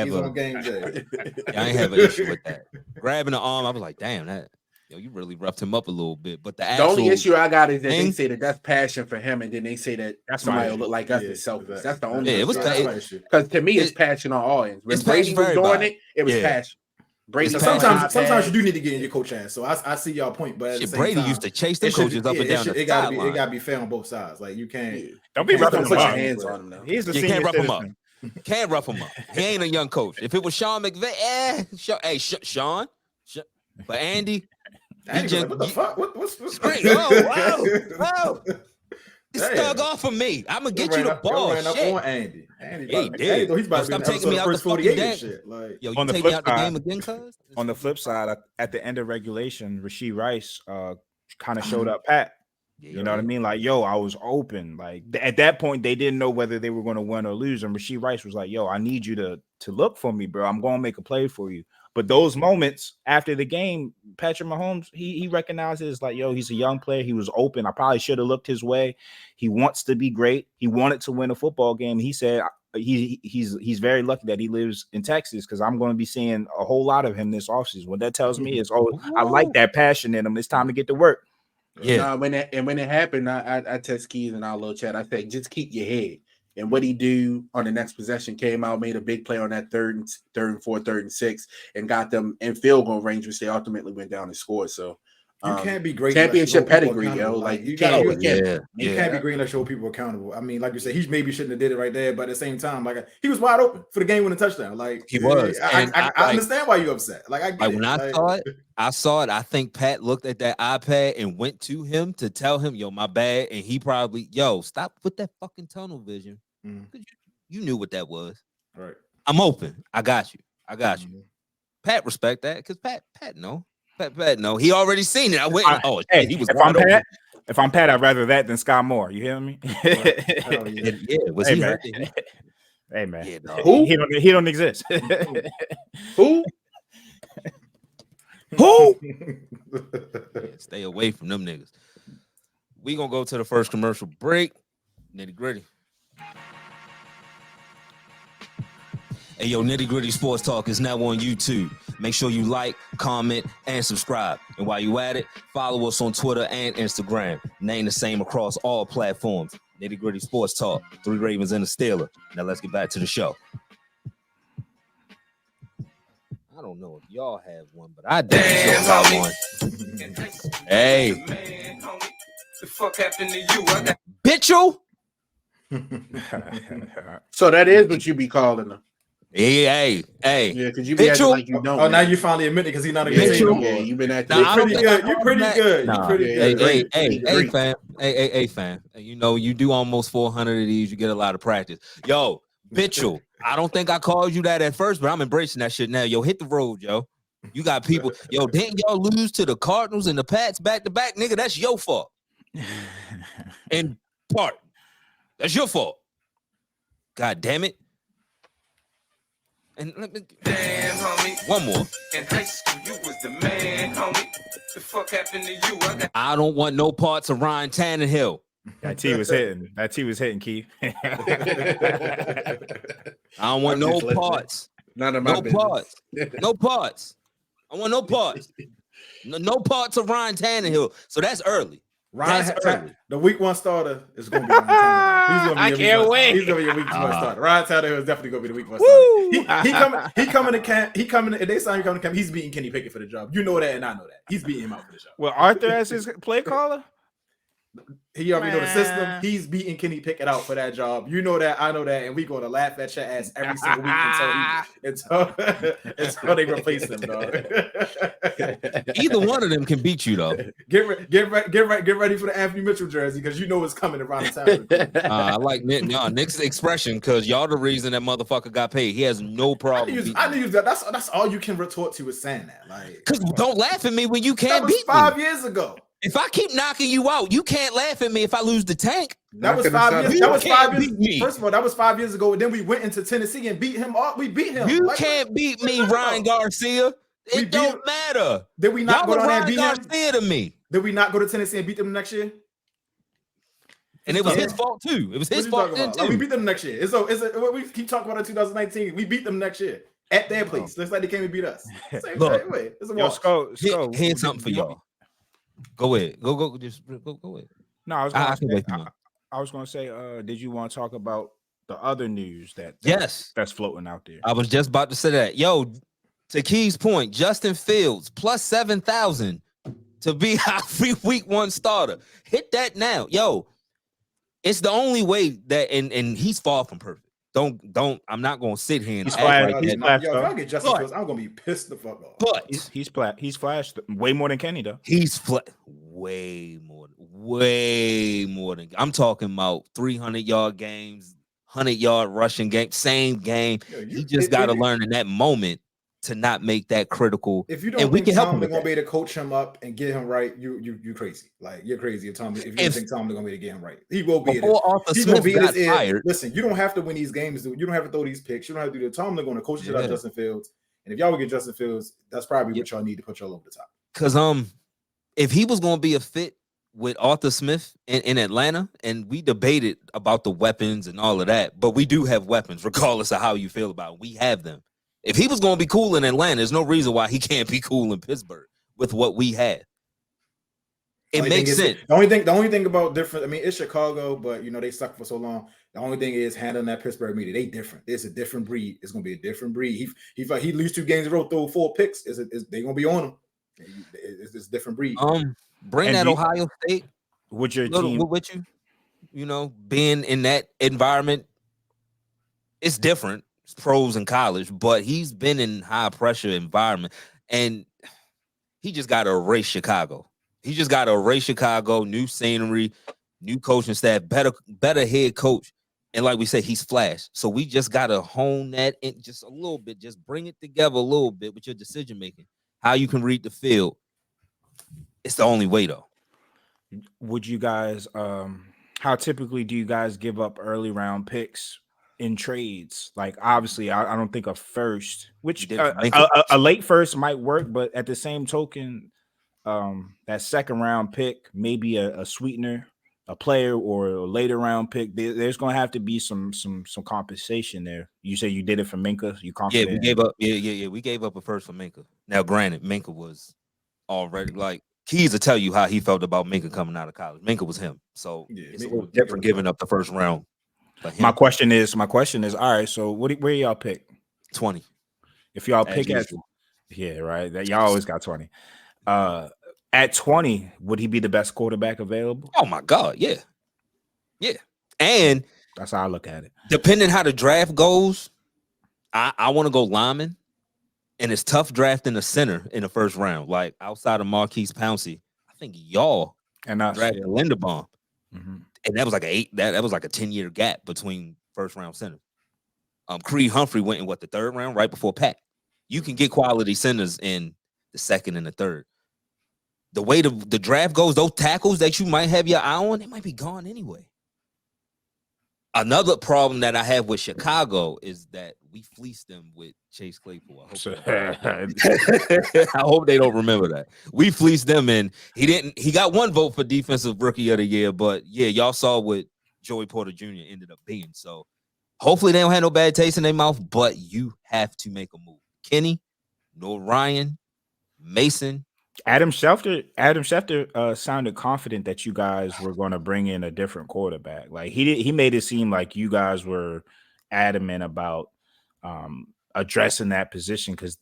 have an issue with that. Grabbing the arm, I was like, damn, that. You really roughed him up a little bit, but the only issue I got is that they say that that's passion for him, and then they say that somebody will look like us is selfish. That's the only issue. Because to me, it's passion on all ends. When Brady was doing it was passion. Brady sometimes you do need to get in your coach ass. So I see y'all point, but at the same Brady time, used to chase the coaches up and down. It gotta be fair on both sides. Like you can't don't be roughing put your hands on him now. He's the can't rough him up. Can't rough him up. He ain't a young coach. If it was Sean McVay, Sean, but Andy. Like, what the fuck? What's Whoa. It's thug off of me. I'm gonna get you the ball. Ran up on Andy. He did. He's about to stop taking me out the 48 and shit. Like, yo, you take me out the game again, cuz? On the flip side, at the end of regulation, Rashee Rice kind of showed up pat. You know what I mean? Like, yo, I was open. Like at that point, they didn't know whether they were going to win or lose. And Rashee Rice was like, yo, I need you to look for me, bro. I'm going to make a play for you. But those moments after the game, Patrick Mahomes, he recognizes like, yo, he's a young player. He was open. I probably should have looked his way. He wants to be great. He wanted to win a football game. He said he's very lucky that he lives in Texas because I'm going to be seeing a whole lot of him this offseason. What that tells me is, I like that passion in him. It's time to get to work. Yeah. When it happened, I text Keys in our little chat. I said, just keep your head. And what he do on the next possession, came out, made a big play on that third and 4, 3rd and 6, and got them in field goal range, which they ultimately went down and scored. So you can't be great. Championship pedigree, yo. Like you can't be great unless you hold people accountable. I mean, like you said, he maybe shouldn't have did it right there, but at the same time, like he was wide open for the game winning touchdown. Like he was. I understand why you upset. Like I get it. When I saw it. I think Pat looked at that iPad and went to him to tell him, yo, my bad. And he probably, stop with that fucking tunnel vision. You knew what that was. Right. I'm open. I got you. Pat respect that because Pat know. Pat know. He already seen it. I went. Hey, he was. If I'm Pat, I'd rather that than Scott Moore. You hear me? Yeah. Was hey, he man. hurt? Hey man, Yeah, no. Who? He don't exist. Who? Who? Stay away from them niggas. We gonna go to the first commercial break. Nitty Gritty. Hey, yo, Nitty Gritty Sports Talk is now on YouTube. Make sure you like, comment, and subscribe. And while you at it, follow us on Twitter and Instagram. Name the same across all platforms. Nitty Gritty Sports Talk. 3 Ravens and a Steeler. Now let's get back to the show. I don't know if y'all have one, but I damn sure got one. Hey. The fuck happened to you? Bitchel? So that is what you be calling them. Hey. Yeah, because you be acting like you don't. Oh, now you finally admit it because he's not a good team. Yeah, you've been acting. Nah, You're pretty good. Nah. You're pretty good. Hey, fam. Hey, fam. You know, you do almost 400 of these. You get a lot of practice. Yo, Mitchell, I don't think I called you that at first, but I'm embracing that shit now. Yo, hit the road, yo. You got people. Yo, didn't y'all lose to the Cardinals and the Pats back to back? Nigga, that's your fault. In part. That's your fault. God damn it. And let me Damn, homie. one more. In high school, you was the man, homie. The fuck happened to you? I don't want no parts of Ryan Tannehill. That T was hitting. That T was hitting, Keith. I don't want no parts. None of my No business. parts. No parts. I want no parts. No parts of Ryan Tannehill. So that's early. That's early. The week 1 starter is going to be Ryan Tannehill. He's going to be can't wait. He's going to be your week 2 starter. Ryan Tannehill is definitely going to be the week 1 starter. He coming to camp. If they sign him coming to camp, he's beating Kenny Pickett for the job. You know that, and I know that. He's beating him out for the job. Well, Arthur as his play caller. He already know the system. He's beating Kenny Pickett out for that job. You know that, I know that, and we going to laugh at your ass every single week until they replace him, dog. Either one of them can beat you, though. Get ready for the Anthony Mitchell jersey because you know it's coming around the time. I like Nick's expression because y'all the reason that motherfucker got paid. He has no problem. I knew that. That's all you can retort to is saying that. Like, because don't laugh at me when you can't that was beat 5 me. years ago. If I keep knocking you out, you can't laugh at me if I lose the tank. That was 5 years. That was 5 years. Me. First of all, that was 5 years ago. And then we went into Tennessee and beat him. We beat him. You can't beat me, Ryan Garcia. It don't matter. Did we not go down there and beat him? Garcia to me. Did we not go to Tennessee and beat them next year? And it was his fault too. It was his fault then too. Like, we beat them next year. We keep talking about it in 2019. We beat them next year at their place. Looks like they came and beat us. Same way. It's a walk. Here's something for y'all. Go ahead. Go. Just go ahead. No, I was going to say, did you want to talk about the other news that's floating out there? I was just about to say that. Yo, to Key's point, Justin Fields plus 7,000 to be our free week 1 starter. Hit that now. Yo, it's the only way that, and he's far from perfect. Don't. I'm not gonna sit here and He's act like that. Yo, if I get Justin Fields, I'm gonna be pissed the fuck off. But he's flashed way more than Kenny though. He's way more than. I'm talking about 300-yard games, 100-yard rushing game, same game. Yo, he just got to learn in that moment to not make that critical. If you don't think Tomlin gonna be able to coach him up and get him right, you crazy. Like, you're crazy if you don't think Tomlin gonna be able to get him right. He will be. Before Arthur Smith got fired. Listen, you don't have to win these games, dude. You don't have to throw these picks. You don't have to do the Tomlin going to coach shit out Justin Fields. And if y'all would get Justin Fields, that's probably what y'all need to put y'all over the top. Because if he was gonna be a fit with Arthur Smith in Atlanta, and we debated about the weapons and all of that, but we do have weapons, regardless of how you feel about it. We have them. If he was going to be cool in Atlanta, there's no reason why he can't be cool in Pittsburgh with what we have. It makes sense. The only thing about different, I mean, it's Chicago, but you know they suck for so long. The only thing is handling that Pittsburgh media. They different. It's a different breed. It's gonna be a different breed. He lose 2 games in a row, throw 4 picks. They gonna be on him. It's a different breed. Bring that Ohio State with your team with you. You know, being in that environment, it's different. Pros in college, but he's been in high pressure environment, and he just got to erase Chicago. He just got to erase Chicago. New scenery, new coaching staff, better head coach. And like we said, he's flash. So we just gotta hone that in just a little bit, just bring it together a little bit with your decision making. How you can read the field. It's the only way though. Would you guys how typically do you guys give up early round picks in trades? Like obviously I don't think a first, which did it for Minka. a late first might work, but at the same token, that second round pick, maybe a sweetener, a player or a later round pick, there's gonna have to be some compensation there. You say you did it for Minka, you Yeah, confident? we gave up. Yeah. We gave up a first for Minka. Now, granted, Minka was already like Keys to tell you how he felt about Minka coming out of college. Minka was him, so Yeah, it's a Minka little was different him. giving up the first round for him. My question is, all right, so where y'all pick? 20. If y'all As pick usual. yeah, right. That y'all always got 20. At 20, would he be the best quarterback available? Oh my God, yeah. And That's how I look at it. depending how the draft goes, I want to go lineman, and it's tough drafting a center in the first round. Like outside of Marquise Pouncey, I think y'all And us, drafted Linderbaum, Mhm. and that was like that was like a 10-year gap between first round centers. Creed Humphrey went in the third round right before Pat. You can get quality centers in the second and the third. The way the draft goes, those tackles that you might have your eye on, they might be gone anyway. Another problem that I have with Chicago is that we fleeced them with Chase Claypool. I hope they don't remember that. We fleeced them, and he got one vote for defensive rookie of the year, but yeah, y'all saw what Joey Porter Jr. ended up being. So hopefully they don't have no bad taste in their mouth, but you have to make a move. Kenny, Noah Ryan, Mason. Adam Schefter sounded confident that you guys were going to bring in a different quarterback. Like he made it seem like you guys were adamant about addressing that position, because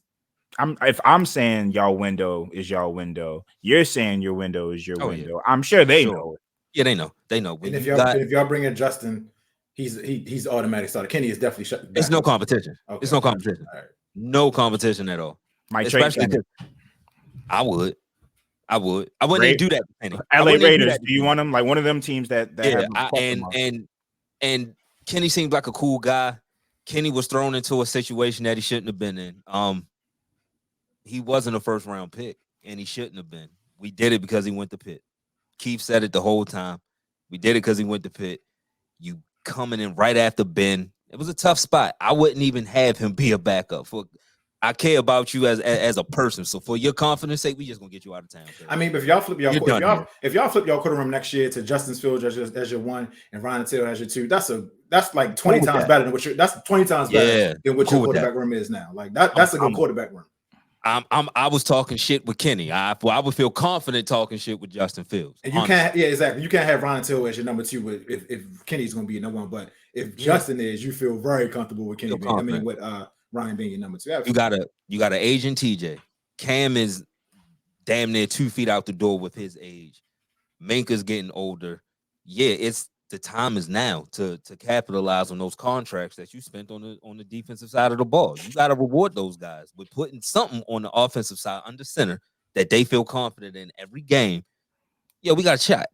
if I'm saying y'all window is y'all window, you're saying your window is your window. Yeah. I'm sure they know it. Yeah, they know. They know. When and if y'all bring in Justin, he's automatic starter. Kenny is definitely shut. It's no competition. Okay. It's no competition. Right. No competition at all. Especially because I wouldn't do that. Kenny. LA Raiders. Do you want them like one of them teams that yeah? And Kenny seemed like a cool guy. Kenny was thrown into a situation that he shouldn't have been in. He wasn't a first round pick, and he shouldn't have been. We did it because he went to Pitt. Keith said it the whole time. We did it because he went to Pitt. You coming in right after Ben. It was a tough spot. I wouldn't even have him be a backup. I care about you as a person. So for your confidence sake, we just gonna get you out of town. I mean, but if y'all flip y'all quarter room next year to Justin Fields as your one and Ryan Taylor as your two, that's like 20 times better than that's 20 times better than what your quarterback room is now. Like that's a good quarterback room. I was talking shit with Kenny. I would feel confident talking shit with Justin Fields. And you can't, exactly. You can't have Ryan Taylor as your number two if Kenny's gonna be your number one. But if Justin is, you feel very comfortable with Kenny being, with Ryan being your number two. Absolutely. You got an aging TJ. Cam is damn near 2 feet out the door with his age. Minka's getting older. Yeah, the time is now to capitalize on those contracts that you spent on the defensive side of the ball. You got to reward those guys with putting something on the offensive side under center that they feel confident in every game. Yo, we got a shot.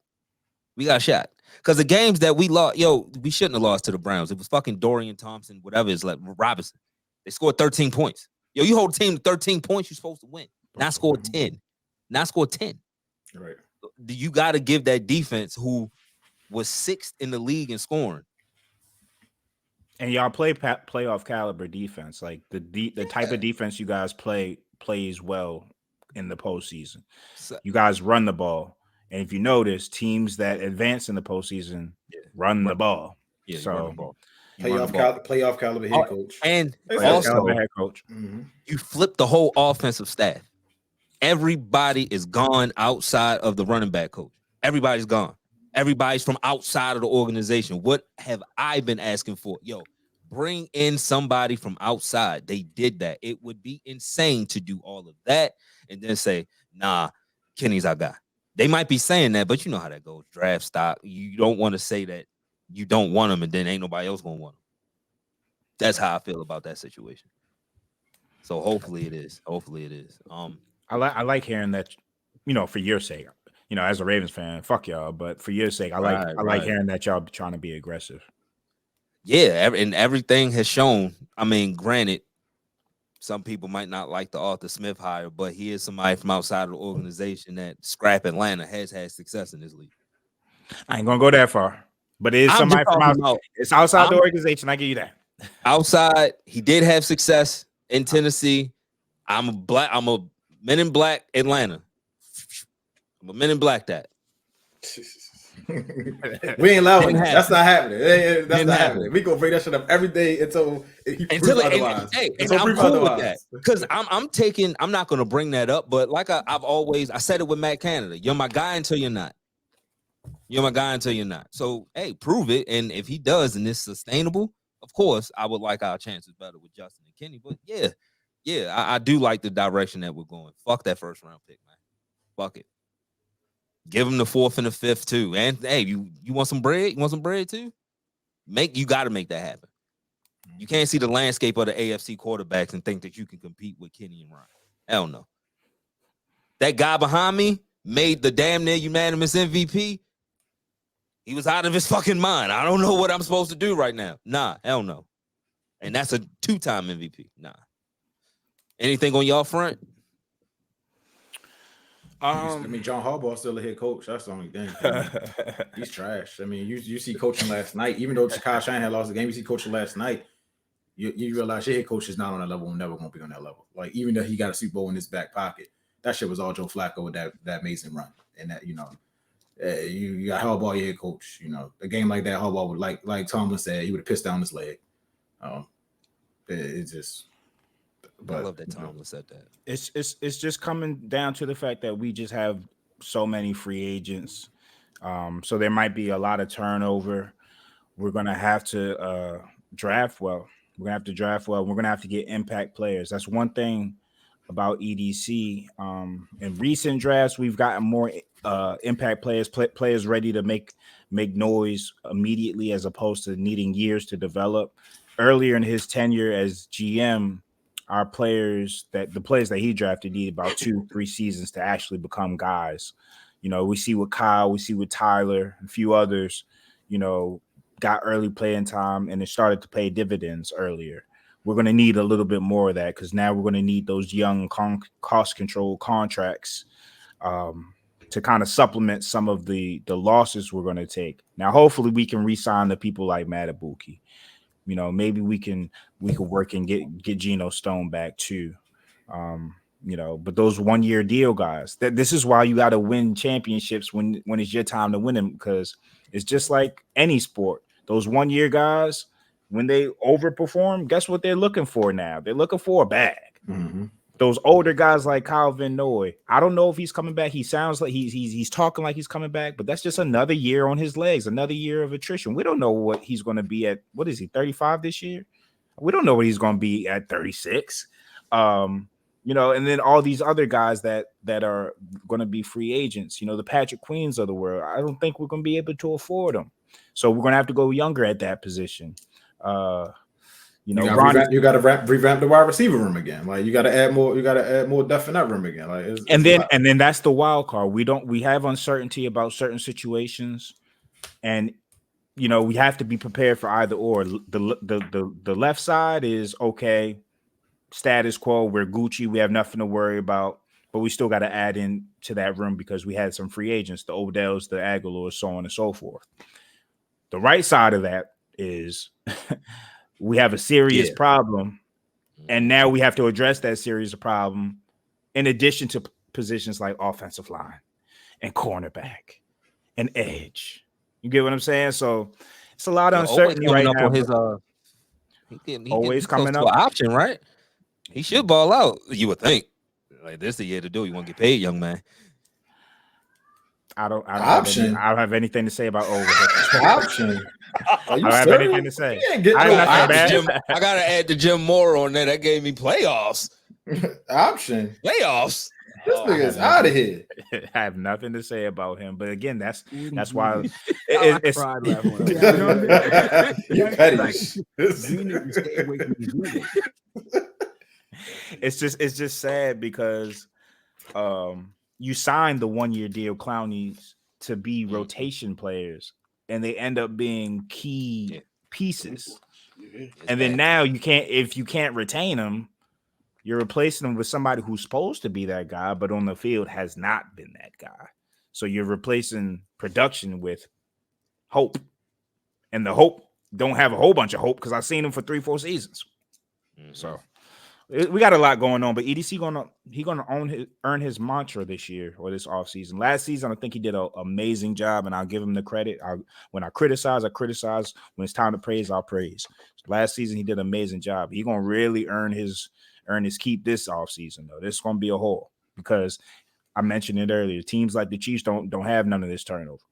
Because the games that we lost, we shouldn't have lost to the Browns. It was fucking Dorian Thompson, whatever it's like, Robinson. They scored 13 points. Yo, you hold a team to 13 points, you're supposed to win. Not score 10. Right. You got to give that defense who was 6th in the league in scoring. And y'all play playoff caliber defense. Like the type of defense you guys plays well in the postseason. You guys run the ball. And if you notice, teams that advance in the postseason run the ball. Yeah, so run the ball. Playoff caliber head coach. And also, head coach. You flip the whole offensive staff. Everybody is gone outside of the running back coach. Everybody's gone. Everybody's from outside of the organization. What have I been asking for? Yo, bring in somebody from outside. They did that. It would be insane to do all of that and then say, nah, Kenny's our guy. They might be saying that, but you know how that goes. Draft stock. You don't want to say that you don't want them and then ain't nobody else going to want them. That's how I feel about that situation. So hopefully it is. I like hearing that, for your sake. As a Ravens fan, fuck y'all. But for your sake, I like hearing that y'all trying to be aggressive. Yeah, and everything has shown. I mean, granted, some people might not like the Arthur Smith hire, but he is somebody from outside of the organization that Scrap Atlanta has had success in this league. I ain't gonna go that far, but it is I'm just somebody from talking out, about it's outside the I'm organization. I give you that. outside. He did have success in Tennessee. I'm a Men in Black Atlanta. I'm a Men in Black that. We ain't allowing Didn't it. That's happen. not happening. That's Didn't not happen. happening. We gonna bring that shit up every day until he proves otherwise. And I'm cool with that because I'm not gonna bring that up, but like I said it with Matt Canada. You're my guy until you're not. You're my guy until you're not. So hey, prove it. And if he does and it's sustainable, of course, I would like our chances better with Justin and Kenny. But yeah, I do like the direction that we're going. Fuck that first round pick, man. Fuck it. Give him the 4th and the 5th too. And hey, you want some bread? You want some bread too? You got to make that happen. You can't see the landscape of the AFC quarterbacks and think that you can compete with Kenny and Ryan. Hell no. That guy behind me made the damn near unanimous MVP. He was out of his fucking mind. I don't know what I'm supposed to do right now. Nah, hell no. And that's a 2-time MVP. Nah. Anything on y'all front? I mean, John Harbaugh still a head coach. That's the only thing. He's trash. I mean, you see coaching last night. Even though Kyle Shanahan lost the game, you see coaching last night. You realize your head coach is not on that level and never going to be on that level. Like, even though he got a Super Bowl in his back pocket, that shit was all Joe Flacco with that amazing run. And that, you got Harbaugh, your head coach. A game like that, Harbaugh would, like Tomlin said, he would have pissed down his leg. It's just. But, I love that Tomlin said that. It's just coming down to the fact that we just have so many free agents. So there might be a lot of turnover. We're gonna have to draft well. We're gonna have to draft well. We're gonna have to get impact players. That's one thing about EDC. In recent drafts, we've gotten more impact players, players ready to make noise immediately, as opposed to needing years to develop. Earlier in his tenure as GM, the players that he drafted need about 2-3 seasons to actually become guys. We see with Kyle, we see with Tyler, a few others, got early playing time and it started to pay dividends earlier. We're going to need a little bit more of that because now we're going to need those young cost control contracts to kind of supplement some of the losses we're going to take. Now, hopefully we can re-sign the people like Matabuki. Maybe we can work and get Geno Stone back too. But those 1-year deal guys, this is why you got to win championships when it's your time to win them, because it's just like any sport. Those 1-year guys, when they overperform, guess what they're looking for now? They're looking for a bag. mm-hmm. Those older guys like Kyle Van Noy, I don't know if he's coming back. He sounds like he's talking like he's coming back, but that's just another year on his legs, another year of attrition. We don't know what he's going to be at. What is he, 35 this year? We don't know what he's going to be at 36. And then all these other guys that are going to be free agents, the Patrick Queens of the world. I don't think we're going to be able to afford them. So we're going to have to go younger at that position. You got to revamp the wide receiver room again. Like, you got to add more. You got to add more depth in that room again. Like, and then that's the wild card. We have uncertainty about certain situations, and we have to be prepared for either or. The left side is okay, status quo. We're Gucci. We have nothing to worry about, but we still got to add in to that room because we had some free agents, the Odells, the Aguilars, so on and so forth. The right side of that is. We have a serious problem, and now we have to address that serious problem in addition to positions like offensive line and cornerback and edge. You get what I'm saying? So it's a lot of uncertainty right now. Always coming up. Option, right? He should ball out. You would think. Like, this is the year to do. You want to get paid, young man. I don't have anything to say about option. I don't have anything to say. I gotta add the Jim Moore on there. That gave me playoffs. Option. Playoffs. This nigga is out of here. I have nothing to say about him. But again, that's why it's cried last one. You're petty. It's just sad because you signed the 1-year deal Clownies to be rotation players, and they end up being key pieces. Yeah. And then now if you can't retain them, you're replacing them with somebody who's supposed to be that guy, but on the field has not been that guy. So you're replacing production with hope. And the hope don't have a whole bunch of hope because I've seen him for 3-4 seasons. So we got a lot going on, but EDC gonna earn his mantra this year or this offseason. Last season, I think he did an amazing job, and I'll give him the credit. When I criticize, I criticize. When it's time to praise, I'll praise. Last season, he did an amazing job. He's gonna really earn his keep this offseason, though. This is gonna be a haul because I mentioned it earlier. Teams like the Chiefs don't have none of this turnover.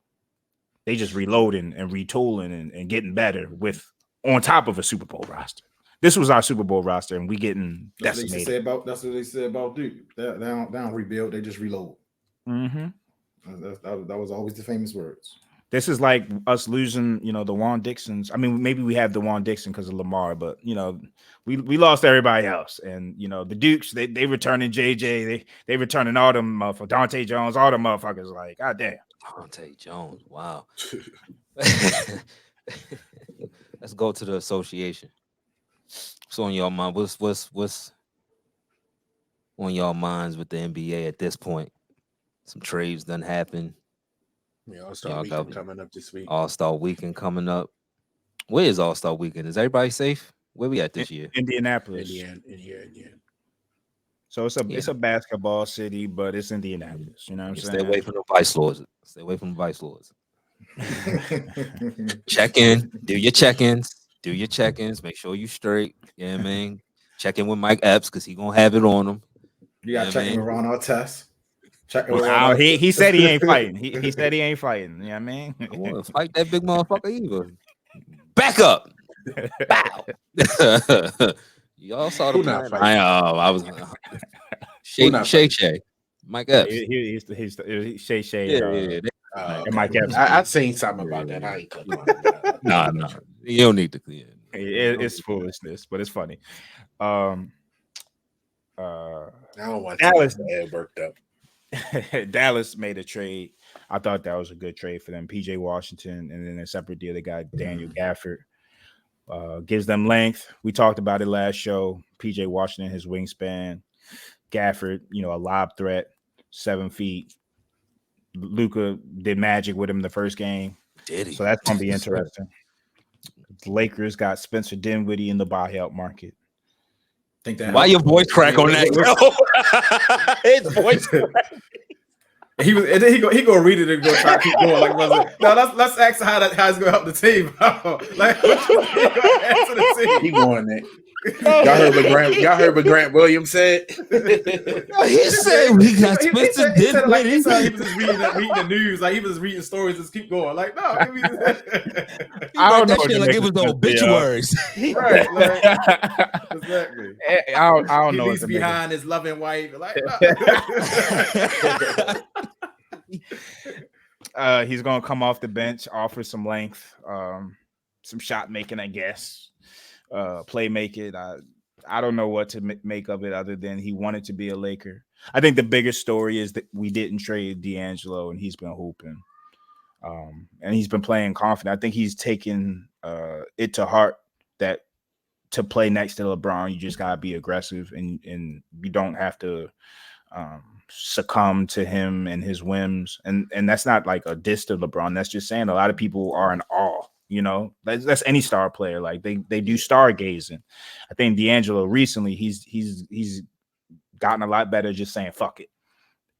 They just reloading and retooling and getting better with on top of a Super Bowl roster. This was our Super Bowl roster, and we getting decimated. That's what they say about Duke. They don't rebuild; they just reload. Mm-hmm. That was always the famous words. This is like us losing, the Juan Dixons. I mean, maybe we have the Juan Dixon because of Lamar, but we lost everybody else. And the Dukes, they returning JJ, they returning all them for Dante Jones, all them motherfuckers. Like, god damn, Dante Jones, wow. Let's go to the association. What's on your mind? What's on your minds with the NBA at this point? Some trades done happened. Yeah, All-Star Weekend coming up this week. All-Star Weekend coming up. Where is All-Star Weekend? Is everybody safe? Where we at this year? Indianapolis. Indiana. So it's a basketball city, but it's Indianapolis. You know what I'm saying? Stay away from the vice lords. Stay away from the vice lords. Check in. Do your check-ins. Make sure you straight. Yeah, man. Check in with Mike Epps because he gonna have it on him. You got to check in with Ron Artest. He said he ain't fighting. He said he ain't fighting. You know what I mean? I want to fight that big motherfucker either. Back up. Bow. Y'all saw the plan. I was Shay. Mike Epps. He's Shay. Yeah. And Mike Epps. I seen something about that. I ain't clicking on it. No. You don't need to. It's foolishness, but it's funny. I don't want Dallas to get worked up. Dallas made a trade. I thought that was a good trade for them. PJ Washington, and then a separate deal they got Daniel Gafford. Gives them length. We talked about it last show. PJ Washington, his wingspan. Gafford, a lob threat, 7 feet. Luka did magic with him the first game. Did he? So that's going to be interesting. The Lakers got Spencer Dinwiddie in the buyout market. Think that why your voice crack on that? His voice crack. He gonna read it and go try to keep going. Like, no, let's ask how it's gonna help the team. Like, what you gonna answer the team? He won it. Y'all heard what Grant Williams said? He said we got Spencer Dinwiddie. Like, he was just reading the news. Like, he was just reading stories. Just keep going. Like, no, I don't know. That shit like it was the obituaries. Right. Like, exactly. I don't know. He leaves behind his loving wife. Like, no. He's gonna come off the bench, offer some length, some shot making, I guess. Playmaking. I don't know what to make of it other than he wanted to be a Laker. I think the biggest story is that we didn't trade D'Angelo, and he's been hooping, and he's been playing confident. I think he's taken it to heart that to play next to LeBron, you just gotta be aggressive, and you don't have to succumb to him and his whims. And that's not like a diss to LeBron. That's just saying a lot of people are in awe. That's any star player. Like they do stargazing. I think D'Angelo recently he's gotten a lot better just saying fuck it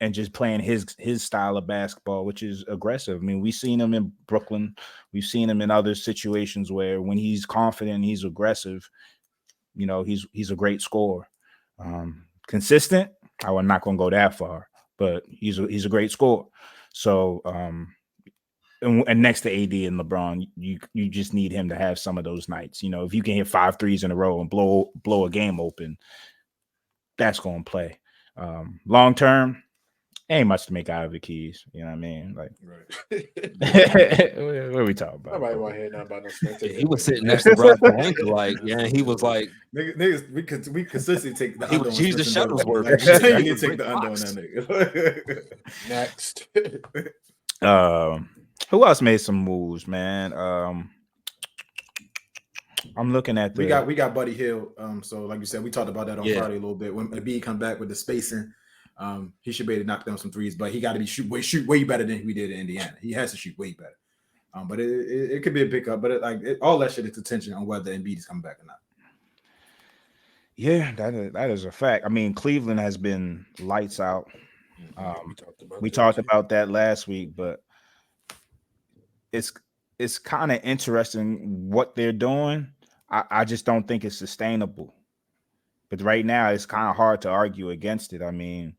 and just playing his style of basketball, which is aggressive. I mean, we've seen him in Brooklyn. We've seen him in other situations where when he's confident, he's aggressive. He's a great scorer. Consistent. I'm not going to go that far, but he's a great scorer. So. And next to AD and LeBron, you just need him to have some of those nights. If you can hit 5 threes in a row and blow a game open, that's going to play. Long term, ain't much to make out of the keys. You know what I mean? Like, right. What are we talking about? Nobody want to hear nothing about no Spencer. He was sitting next to Brock Anchor, like, yeah, he was like, niggas, we consistently take the under. He was Jesus Shuttlesworth. Like, you take the under on that nigga. Next. Who else made some moves, man? I'm looking at we got Buddy Hield. So like you said, we talked about that on Friday a little bit. When Embiid come back with the spacing, he should be able to knock down some threes, but he got to be shoot way better than we did in Indiana. He has to shoot way better. But it could be a pickup, but all that shit is attention on whether Embiid is coming back or not. Yeah, that is a fact. I mean, Cleveland has been lights out. We talked about that last week, but it's kind of interesting what they're doing. I just don't think it's sustainable. But right now, it's kind of hard to argue against it. I mean,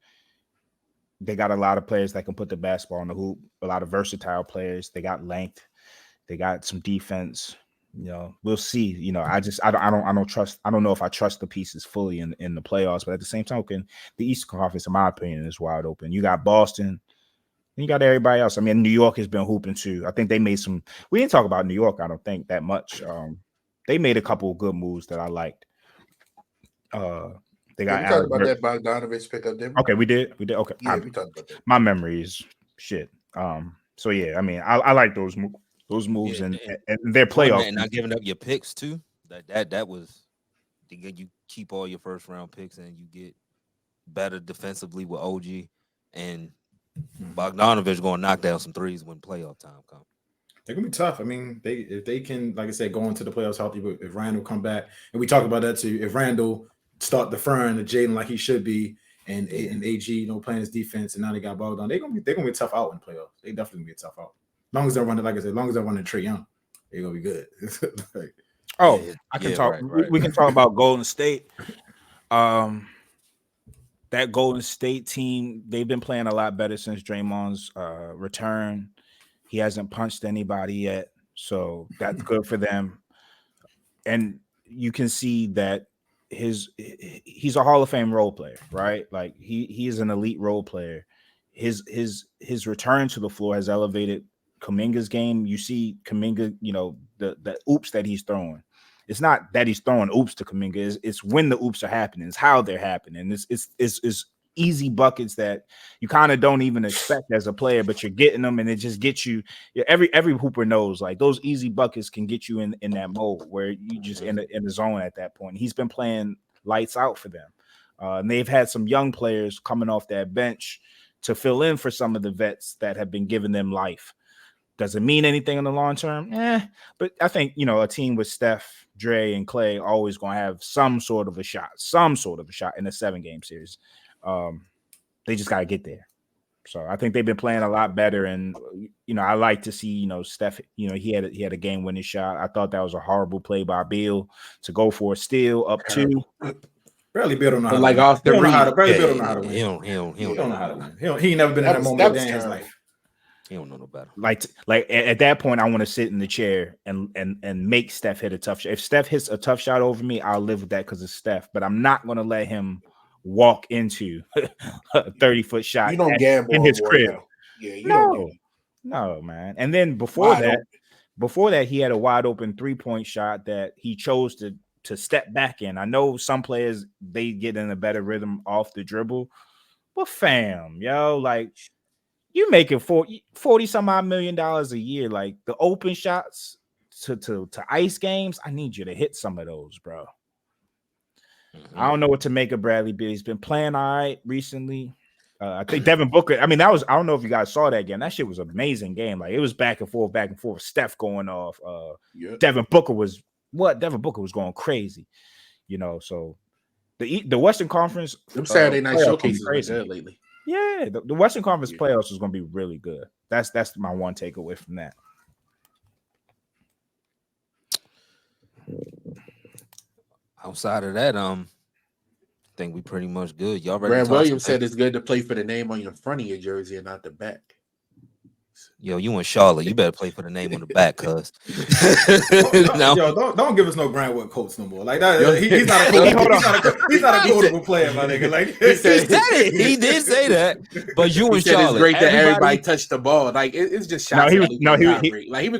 they got a lot of players that can put the basketball in the hoop, a lot of versatile players. They got length. They got some defense. You know, we'll see. You know, I don't know if I trust the pieces fully in the playoffs, but at the same time, the Eastern Conference, in my opinion, is wide open. You got Boston, and you got everybody else. I mean, New York has been hooping too. I think they made some. We didn't talk about New York, I don't think, that much. They made a couple of good moves that I liked. They got we talked about that Bogdanovich pickup, didn't we? Okay, we did. Okay. Yeah, we talked about that. My memory is shit. So yeah, I mean, I like those moves and their playoff. And not giving up your picks too. That was you keep all your first round picks and you get better defensively with OG and Bogdanovich going to knock down some threes when playoff time comes. They're gonna be tough. I mean, if they can, like I said, go into the playoffs healthy. If Randall come back, and we talked about that too. If Randall start deferring to Jaden like he should be, and AG, playing his defense, and now they got Bogdan, they're gonna be a tough out in the playoffs. They definitely gonna be a tough out. As long as they're running, like I said, as long as they're running Trae Young, they're gonna be good. I can talk. Right. We can talk about Golden State. That Golden State team, they've been playing a lot better since Draymond's return. He hasn't punched anybody yet, so that's good for them. And you can see that he's a Hall of Fame role player, right? Like he is an elite role player. His return to the floor has elevated Kuminga's game. You see Kuminga, the oops that he's throwing. It's not that he's throwing oops to Kuminga. It's when the oops are happening. It's how they're happening. It's easy buckets that you kind of don't even expect as a player, but you're getting them, and it just gets you. Every hooper knows, like, those easy buckets can get you in that mode where you just in the zone at that point. He's been playing lights out for them, and they've had some young players coming off that bench to fill in for some of the vets that have been giving them life. Does it mean anything in the long term? But I think, a team with Steph, Dre, and Clay always going to have some sort of a shot in a 7-game series. They just got to get there. So I think they've been playing a lot better. And, I like to see, Steph, he had a game-winning shot. I thought that was a horrible play by Beal to go for a steal up 2. Barely Beal don't know how to like win. off the Beal read. don't know how to win. He don't know how to win. He ain't never been in that moment in his life. He don't know no better. Like at that point, I want to sit in the chair and make Steph hit a tough shot. If Steph hits a tough shot over me, I'll live with that because it's Steph. But I'm not going to let him walk into a 30-foot shot. You don't gamble in his crib. Now. Yeah, you don't. No, man. And then before that, he had a wide open 3-point shot that he chose to step back in. I know some players, they get in a better rhythm off the dribble, but fam, like, you making $40 some odd million a year. Like, the open shots to ice games, I need you to hit some of those, bro. Mm-hmm. I don't know what to make of Bradley Beal. He's been playing all right recently. I think Devin Booker. I mean, I don't know if you guys saw that game. That shit was an amazing game. Like, it was back and forth. Steph going off. Devin Booker was going crazy. So the Western Conference. Them Saturday night showcases crazy lately. Yeah, the Western Conference playoffs is going to be really good. That's my one takeaway from that. Outside of that, I think we pretty much good. Y'all ready? Brad Williams said it's good to play for the name on your front of your jersey and not the back. Yo, you in Charlotte? You better play for the name on the back, cuz. Don't give us no Grantwood quotes no more. Like that, he's not a quotable player, my nigga. Like he said it. He did say that. But you in Charlotte? It's great that everybody touched the ball. Like it's just shots. He was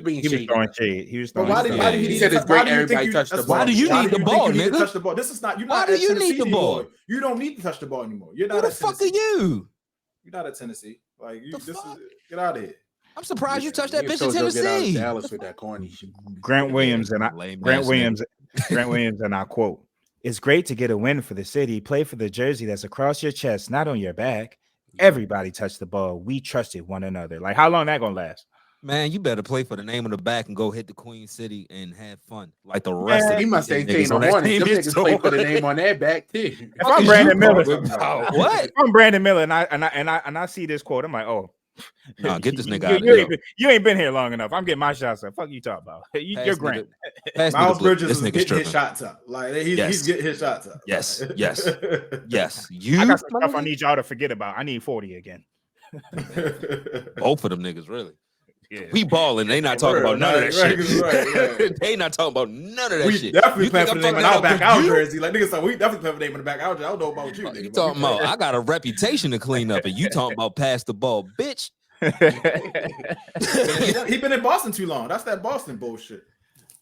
being shady. throwing shade. He was throwing. Why did he said it's great everybody touched the ball? Why do you need the ball, nigga? Touch the ball. This is not. You're why not do you Tennessee need the ball? Anymore. You don't need to touch the ball anymore. You're not. Who the fuck are you? You're not at Tennessee. Like get out of here. I'm surprised you touched that Niggas bitch in told Joe get out of Tennessee. Dallas with that corny shit. Grant Williams and I, Lame Grant ass Williams, Grant Williams, and I quote: "It's great to get a win for the city. Play for the jersey that's across your chest, not on your back. Everybody touched the ball. We trusted one another." Like, how long that gonna last? Man, you better play for the name of the back and go hit the Queen City and have fun like the rest of He the must say niggas team on the that Hornets. team Them is niggas play for the doing. name on their back too. If I'm Brandon Miller, What? if I'm Brandon Miller, and I see this quote, I'm like, oh, No, get this nigga you, out of you, here. you ain't been here long enough. I'm getting my shots up. Fuck you talking about? You're Grant. Pass me the Miles blue. Bridges This is nigga's getting tripping. his shots up. Like he's getting his shots up. Yes, yes, yes. You, I got some stuff I need y'all to forget about. I need 40 again. both of them niggas, really. Yeah. We balling. They not talking about none of that shit. They not talking about none of that We shit. definitely You playing think for I'm the name fucking of our back up out with you? jersey. Like niggas said, we definitely playing for the name of the back out jersey. I don't know about you. What you nigga, talking about? I got a reputation to clean up, and you talking about pass the ball, bitch. He been in Boston too long. That's that Boston bullshit.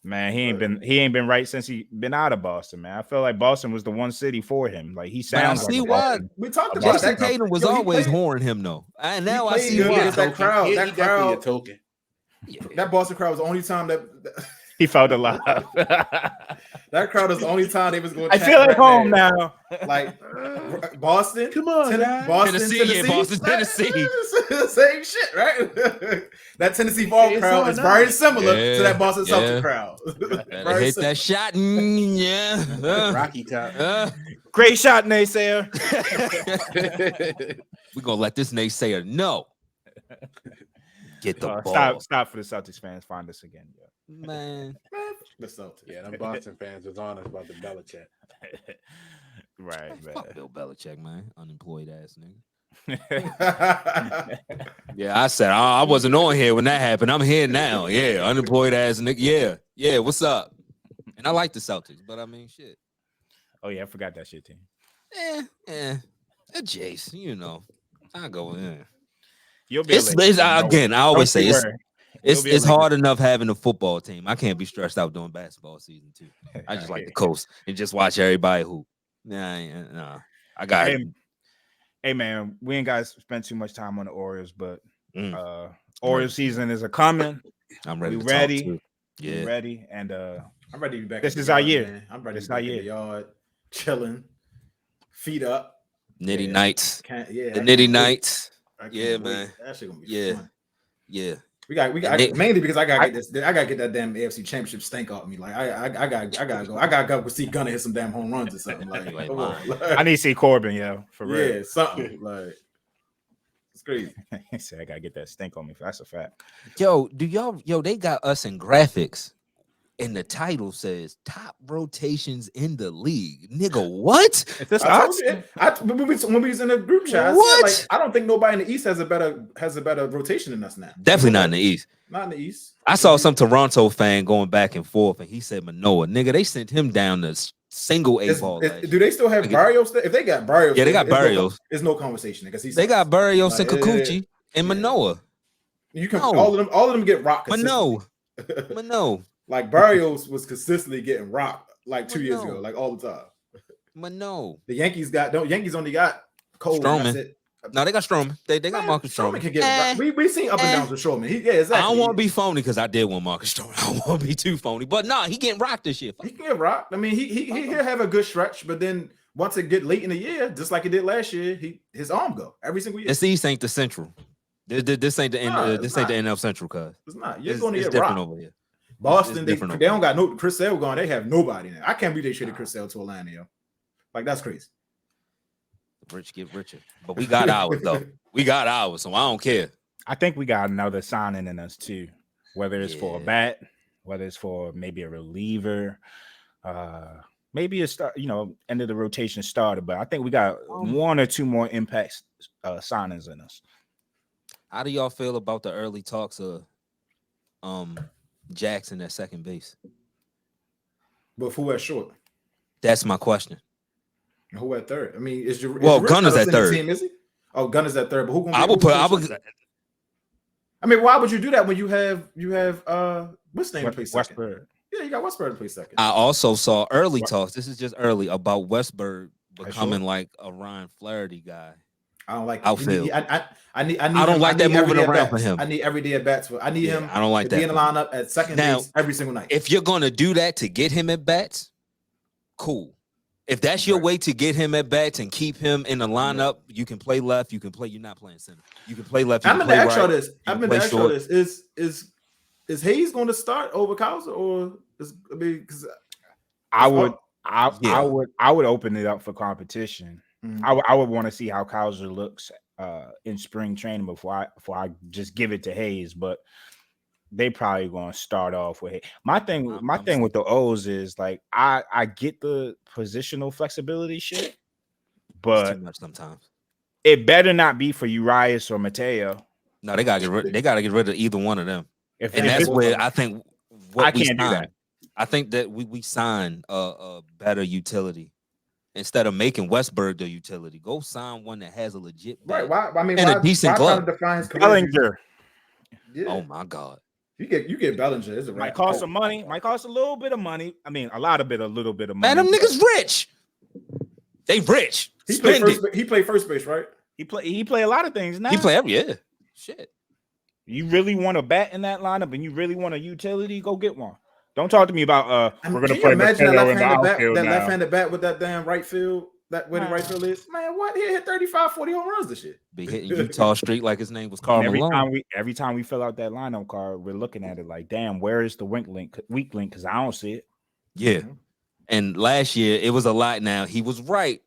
Man, he ain't been right since he been out of Boston, man. I feel like Boston was the one city for him. Like he Man, I sounds see like a why. Boston. We talked a about Jason that. Tatum was Yo, he always played- whoring him though, and now I played see good why. against that crowd. He That definitely a crowd. token. That Boston crowd was the only time that He felt alive. that crowd was the only time they was going. I feel at home now. Like Boston, Come on, guys. Boston, Tennessee, yeah, Boston, Tennessee. Same shit, right? That Tennessee ball crowd is very similar to that Boston Celtics crowd. Better Very hit similar. that shot. Yeah. Rocky top. Great shot, naysayer. We're gonna let this naysayer know. Get the ball. Stop for the Celtics fans. Find us again, yo. Man. The Celtics. Yeah, them Boston fans was on us about the Belichick. Right, man. Fuck Bill Belichick, man. Unemployed ass nigga. Yeah. Yeah, I said I wasn't on here when that happened. I'm here now. Yeah, unemployed ass nigga. Yeah. What's up? And I like the Celtics, but I mean, shit. Oh yeah, I forgot that shit, team. Jace, you know, I go in. You'll be It's again. I always say it's You'll be hard enough having a football team. I can't be stressed out doing basketball season too. I just like to coast and just watch everybody hoop. Nah. I got it. Hey man, we ain't got to spend too much time on the Orioles, but Orioles season is a coming. I'm ready. We to ready. Talk too. Yeah, Yeah. ready, and I'm ready to be back. This in is the our yard, year. man. I'm ready This to is be our back in the year. yard, chilling, feet up. Nitty nights. The Nitty nights. Yeah, man. That shit gonna be fun. Yeah. We got mainly because I gotta get this. I gotta get that damn AFC Championship stink off me. Like I gotta go. I gotta go see Gunner hit some damn home runs or something. Like, come on. Like, I need to see Corbin, yo, for real. Yeah, something like it's crazy. He said I gotta get that stink on me. That's a fact. Yo, they got us in graphics. And the title says top rotations in the league. Nigga, what? Is this I told us? you, when we was in the group chat, What? I said, like, I don't think nobody in the East has a better rotation than us now. Definitely not in the East. Not in the East. I saw some Toronto fan going back and forth, and he said Manoa. Nigga, they sent him down to single A ball. Do they still have Barrios? If they got Barrios, Yeah, they got Barrios. There's no conversation because They got Barrios and Like, Kikuchi and Manoa. You can all of them get rocked. Manoa. Like Barrios was consistently getting rocked like 2 years ago, like all the time. Manoa. The Yankees only got Cole. Stroman. No, they got Stroman. They got Marcus Stroman. Can get we seen up and downs with Stroman. Exactly. I don't want to be phony because I did want Marcus Stroman. I don't want to be too phony, but nah, he getting rocked this year. He can get rocked. I mean, he'll have a good stretch, but then once it get late in the year, just like it did last year, his arm go every single year. This East ain't the Central. This ain't the NL Central, cuz it's not. You're it's going to get different rocked over here. Boston, they don't got no Chris Sale gone. They have nobody now. I can't believe they traded Chris Sale to Atlanta, yo. Like that's crazy. Rich get richer, but we got ours though. We got ours, so I don't care. I think we got another signing in us too, whether it's for a bat, whether it's for maybe a reliever, maybe a start. End of the rotation starter. But I think we got one or two more impact signings in us. How do y'all feel about the early talks of Jackson at second base? But who at short? That's my question. Who at third? I mean, Gunner's at third. Team, is he? Oh, Gunner's at third. But who? I mean, why would you do that when you have what's name to play second? Westberg. Yeah, you got Westberg to play second. I also saw early talks. This is just early about Westberg becoming like a Ryan Flaherty guy. I don't like it. Outfield. I need I don't like that moving around for him. I need everyday at bats. I need him. I don't like to be that in the lineup at second base every single night. If you're gonna do that to get him at bats, cool. If that's your way to get him at bats and keep him in the lineup, you can play left. You can play. You're not playing center. You can play left. I'm gonna ask y'all this. Is Hayes going to start over Cowser, or because I would open it up for competition. I would want to see how Cowser looks in spring training before I just give it to Hayes, but they probably going to start off with Hayes. My thing with the O's is like I get the positional flexibility shit, but it's too much sometimes. It better not be for Urias or Mateo. No, they gotta get rid of either one of them. And that's where I think I can't do that. I think that we sign a better utility. Instead of making Westberg the utility, go sign one that has a legit bat. Right. Why? I mean, and a decent glove. Bellinger. Yeah. Oh my God. You get Bellinger. It's a might cost some money. Might cost a little bit of money. I mean, a little bit of money. Man, them niggas rich. They rich. He played first base, right? He play a lot of things now. He play shit. You really want a bat in that lineup, and you really want a utility? Go get one. Don't talk to me about we're gonna play Mateo in the outfield now. Left-handed bat with that damn right field. That where the right field is, man. What he hit 35, 40 home runs this shit. Be hitting Utah Street like his name was Carl Malone. Every time we fill out that lineup card, we're looking at it like, damn, where is the weak link? Because I don't see it. Yeah, and last year it was a lot. Now he was right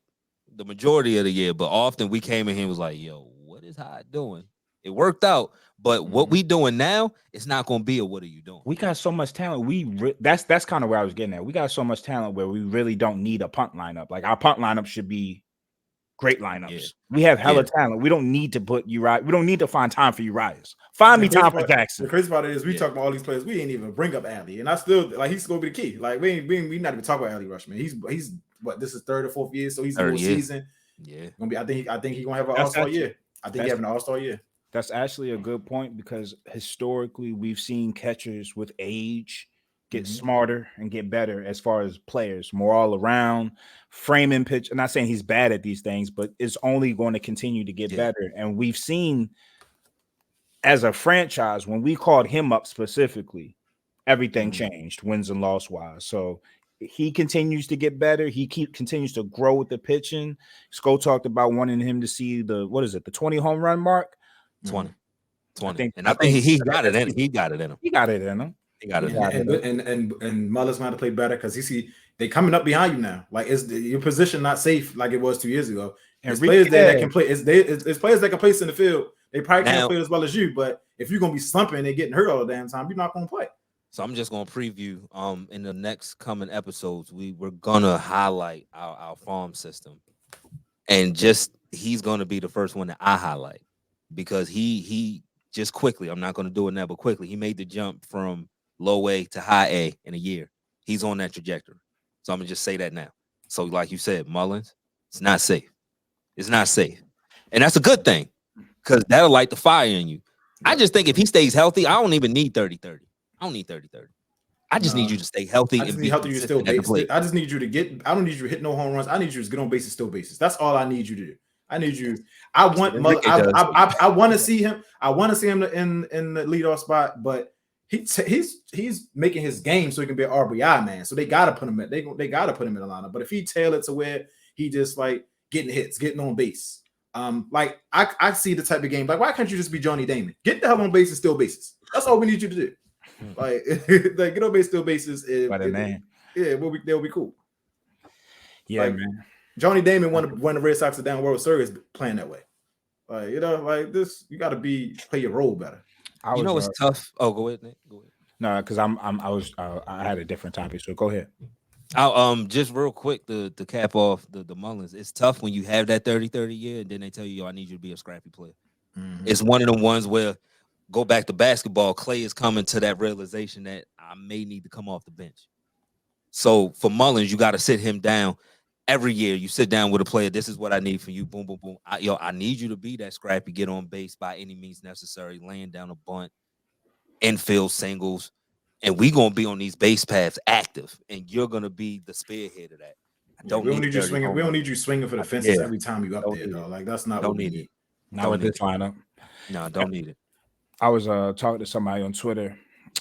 the majority of the year, but often we came in here and was like, yo, what is Hyde doing? It worked out, but what we doing now, it's not going to be a what are you doing? We got so much talent. That's kind of where I was getting at. We got so much talent where we really don't need a punt lineup. Like our punt lineup should be great lineups. Yeah. We have hella talent. We don't need to put Urias. We don't need to find time for Urias. Find me time for Jackson. The crazy part is we talk about all these players. We ain't even bring up Adley, and I still like he's going to be the key. Like we not even talk about Adley Rushman. He's what, this is third or fourth year, so he's in the season. Yeah, gonna be. I think he's gonna have an all-star year. I think he's having an all-star year. That's actually a good point because historically we've seen catchers with age get smarter and get better as far as players, more all around, framing pitch. I'm not saying he's bad at these things, but it's only going to continue to get better. And we've seen as a franchise, when we called him up specifically, everything changed, wins and loss wise. So he continues to get better. He continues to grow with the pitching. Sko talked about wanting him to see the 20 home run mark. 20. I think he got it in him. He got it in him. He got it in him. And Muller's going to play better because they coming up behind you now. Like your position not safe like it was 2 years ago. There's players there that can play. It's players that can play in the field. They probably can't play as well as you, but if you're gonna be slumping and getting hurt all the damn time, you're not gonna play. So I'm just gonna preview. In the next coming episodes, we're gonna highlight our farm system, and he's gonna be the first one that I highlight because he just quickly. I'm not gonna do it now, but quickly he made the jump from low A to high A in a year. He's on that trajectory. So I'm gonna just say that now. So like you said, Mullins, it's not safe. It's not safe, and that's a good thing because that'll light the fire in you. I just think if he stays healthy, I don't even need 30-30. I don't need 30-30. I just need you to stay healthy. I just need healthy. I just need you to get. I don't need you to hit no home runs. I need you to get on bases, steal bases. That's all I need you to do. I need you. I want. I want to see him. I want to see him in the leadoff spot, but he's making his game so he can be an RBI man. So they gotta put him in. They gotta put him in the lineup. But if he tail it to where he just like getting hits, getting on base. Like I see the type of game. Like, why can't you just be Johnny Damon? Get the hell on base and steal bases. That's all we need you to do. Like get on base, steal bases. They'll be cool. Yeah, like, man. Johnny Damon won the Red Sox a down World Series playing that way. Like like this, you got to play your role better. It's tough. Oh, go ahead, Nick. Go ahead. No, because I had a different topic. So go ahead. I'll just real quick to cap off the Mullins. It's tough when you have that 30-30 year and then they tell you, I need you to be a scrappy player. Mm-hmm. It's one of the ones where go back to basketball. Clay is coming to that realization that I may need to come off the bench. So for Mullins, you got to sit him down every year. You sit down with a player. This is what I need for you. Boom, boom, boom. I need you to be that scrappy, get on base by any means necessary, laying down a bunt, infield singles. And we're going to be on these base paths active, and you're going to be the spearhead of that. Don't we don't need need you 30 swinging. home We don't runs. need you swinging for the fences Yeah. every time you up Don't there, need though. it. Like that's not Don't what we need need. it. Not Don't with need this lineup. No, don't need it. I was talking to somebody on Twitter,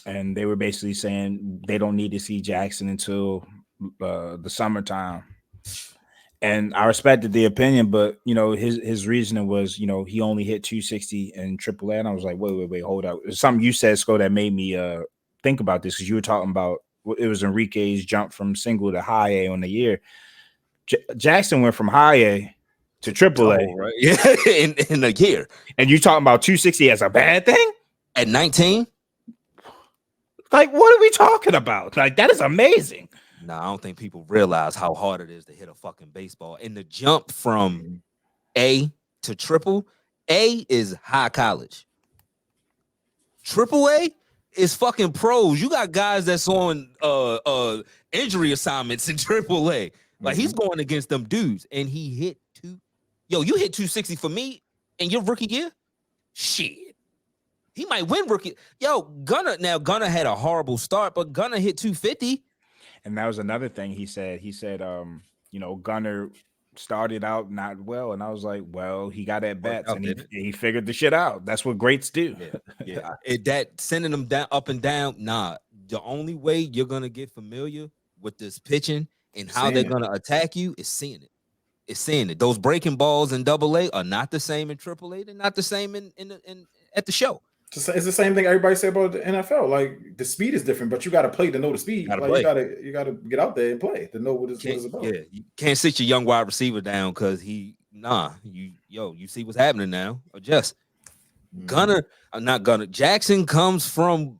and they were basically saying they don't need to see Jackson until the summertime. And I respected the opinion, but his reasoning was, he only hit 260 in AAA, and I was like, wait, hold up. It's something you said, Sco, that made me think about this, because you were talking about it was Enrique's jump from single to high A on the year. Jackson went from high A to AAA, right? Yeah, in a year. And you talking about 260 as a bad thing at 19? Like, what are we talking about? Like, that is amazing. No, I don't think people realize how hard it is to hit a fucking baseball. And the jump from A to triple A is high college. Triple A is fucking pros. You got guys that's on injury assignments in triple A. Like he's going against them dudes, and he hit you hit 260 for me in your rookie year? Shit. He might win rookie. Gunnar had a horrible start, but Gunnar hit 250. And that was another thing he said. He said, Gunnar started out not well. And I was like, well, he got at bats and he figured the shit out. That's what greats do. Yeah. That sending them down up and down. Nah, the only way you're gonna get familiar with this pitching and how they're gonna attack you is seeing it. It's seeing it. Those breaking balls in AA are not the same in AAA. They're not the same in at the show. It's the same thing everybody say about the NFL. Like the speed is different, but you got to play to know the speed. You got to get out there and play to know what it's about. Yeah, you can't sit your young wide receiver down because you see what's happening now. Adjust. Jackson comes from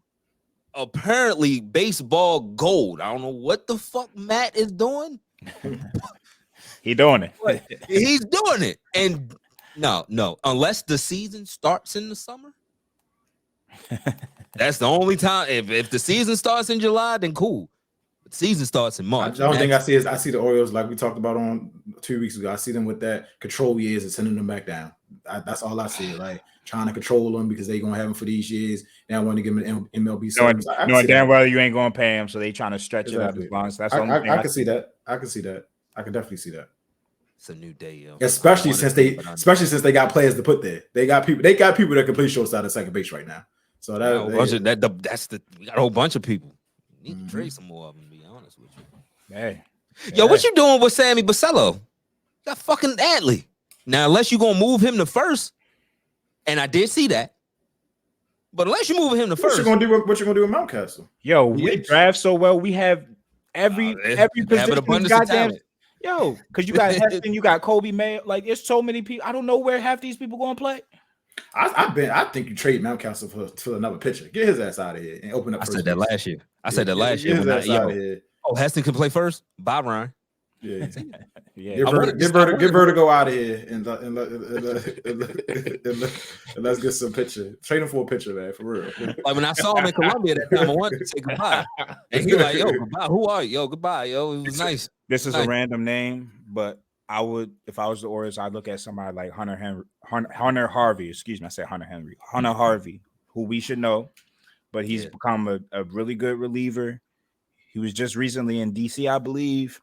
apparently baseball gold. I don't know what the fuck Matt is doing. He's doing it. He's doing it. And no, unless the season starts in the summer. That's the only time. If the season starts in July, then cool. But the season starts in March. The only thing I see is the Orioles, like we talked about on 2 weeks ago. I see them with that control years and sending them back down. That's all I see. Like trying to control them because they're gonna have them for these years. Now I want to give them an MLB. Knowing damn well you ain't gonna pay them, so they trying to stretch it out as long as that's. I can see that. I can see that. I can definitely see that. It's a new day, yo. Especially since they got players to put there. They got people that can play shortstop at second base right now. So we got a whole bunch of people. We need to trade some more of them, to be honest with you. Hey. Yo, what you doing with Sammy Basello? Got fucking Adley. Now, unless you're gonna move him to first, and I did see that. But unless you move him to first, what you gonna do with Mountcastle? Yo, we draft so well. We have every position. Abundance of talent. Yo, because you got Heston, you got Kobe Mayo. Like, there's so many people. I don't know where half these people gonna play. I think you trade Mountcastle for another pitcher. Get his ass out of here and open up. I said that last year. Heston can play first. Bye, Ryan. Yeah. Get Vertigo out of here and let's get some pitcher. Trade him for a pitcher, man, for real. Like when I saw him in Columbia that time, I wanted to say goodbye. And he like, yo, goodbye. Who are you? Yo, goodbye, yo. It was nice. This is a random name, but I would, if I was the Orioles, I'd look at somebody like Hunter Harvey. Excuse me, I said Hunter Harvey, who we should know, but he's become a really good reliever. He was just recently in DC, I believe.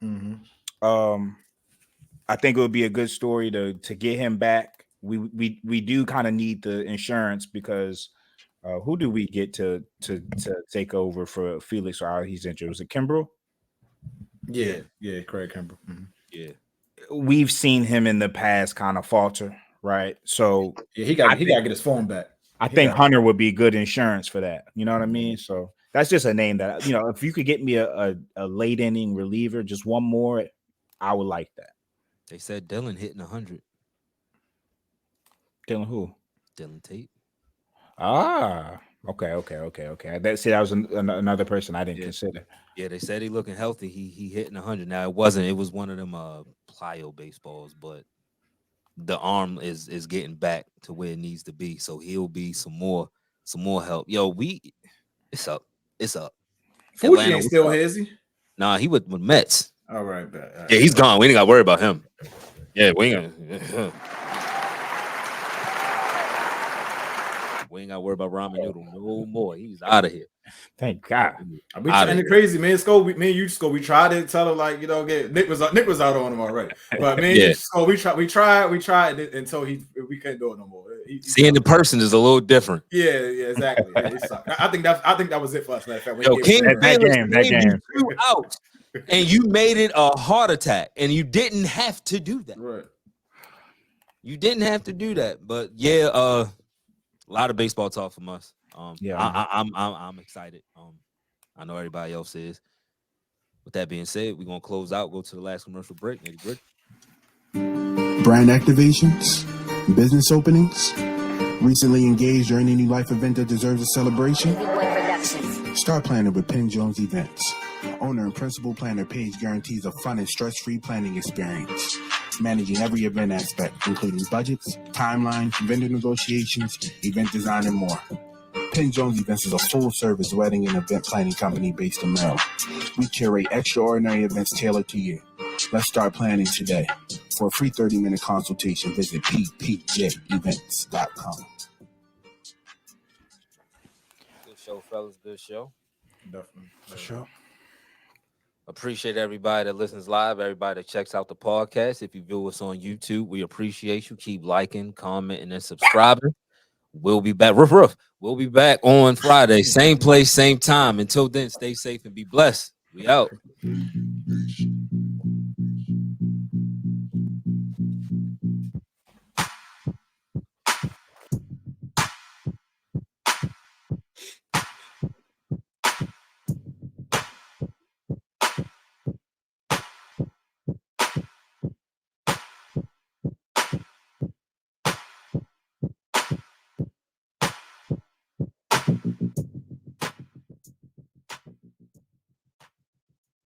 I think it would be a good story to get him back. We do kind of need the insurance because who do we get to take over for Felix while he's injured? Was it Kimbrel? Yeah, Craig Kimbrel. Yeah. We've seen him in the past kind of falter, right? So he got to get his form back. I think Hunter would be good insurance for that. You know what I mean? So that's just a name that, if you could get me a late inning reliever, just one more, I would like that. They said Dylan hitting 100. Dylan who? Dylan Tate. Ah, okay. That was another person I didn't consider. Yeah, they said he looking healthy. He hitting 100. Now it wasn't. It was one of them plyo baseballs, but the arm is getting back to where it needs to be. So he'll be some more help. Yo, it's up. Fuji ain't still here, is he? Nah, he with Mets. All right. Yeah, he's gone. We ain't got to worry about him. Yeah, we ain't got. We ain't got to worry about ramen noodle no more. He's out of here. Thank God. I be trying to crazy, man. Me and you just go. We tried to tell him like, you know, Nick was out on him already. But man, you just go. We tried until we couldn't do it no more. Seeing the person is a little different. Yeah, exactly. I think that was it for us. Matter of fact, Yo, King that game. You out, and you made it a heart attack, and you didn't have to do that. Right. You didn't have to do that, but yeah, a lot of baseball talk from us. I'm excited. I know everybody else is. With that being said, we're gonna close out. Go to the last commercial break. Nitty Gritty. Brand activations, business openings, recently engaged or any new life event that deserves a celebration. Start planning with Penn Jones Events. Owner and principal planner Paige guarantees a fun and stress-free planning experience, managing every event aspect, including budgets, timelines, vendor negotiations, event design, and more. Penn Jones Events is a full-service wedding and event planning company based in Maryland. We curate extraordinary events tailored to you. Let's start planning today. For a free 30-minute consultation, visit ppjevents.com. Good show, fellas. Good show. Definitely. For sure. Appreciate everybody that listens live, everybody that checks out the podcast. If you view us on YouTube, we appreciate you. Keep liking, commenting, and subscribing. We'll be back. Roof. We'll be back on Friday. Same place, same time. Until then, stay safe and be blessed. We out.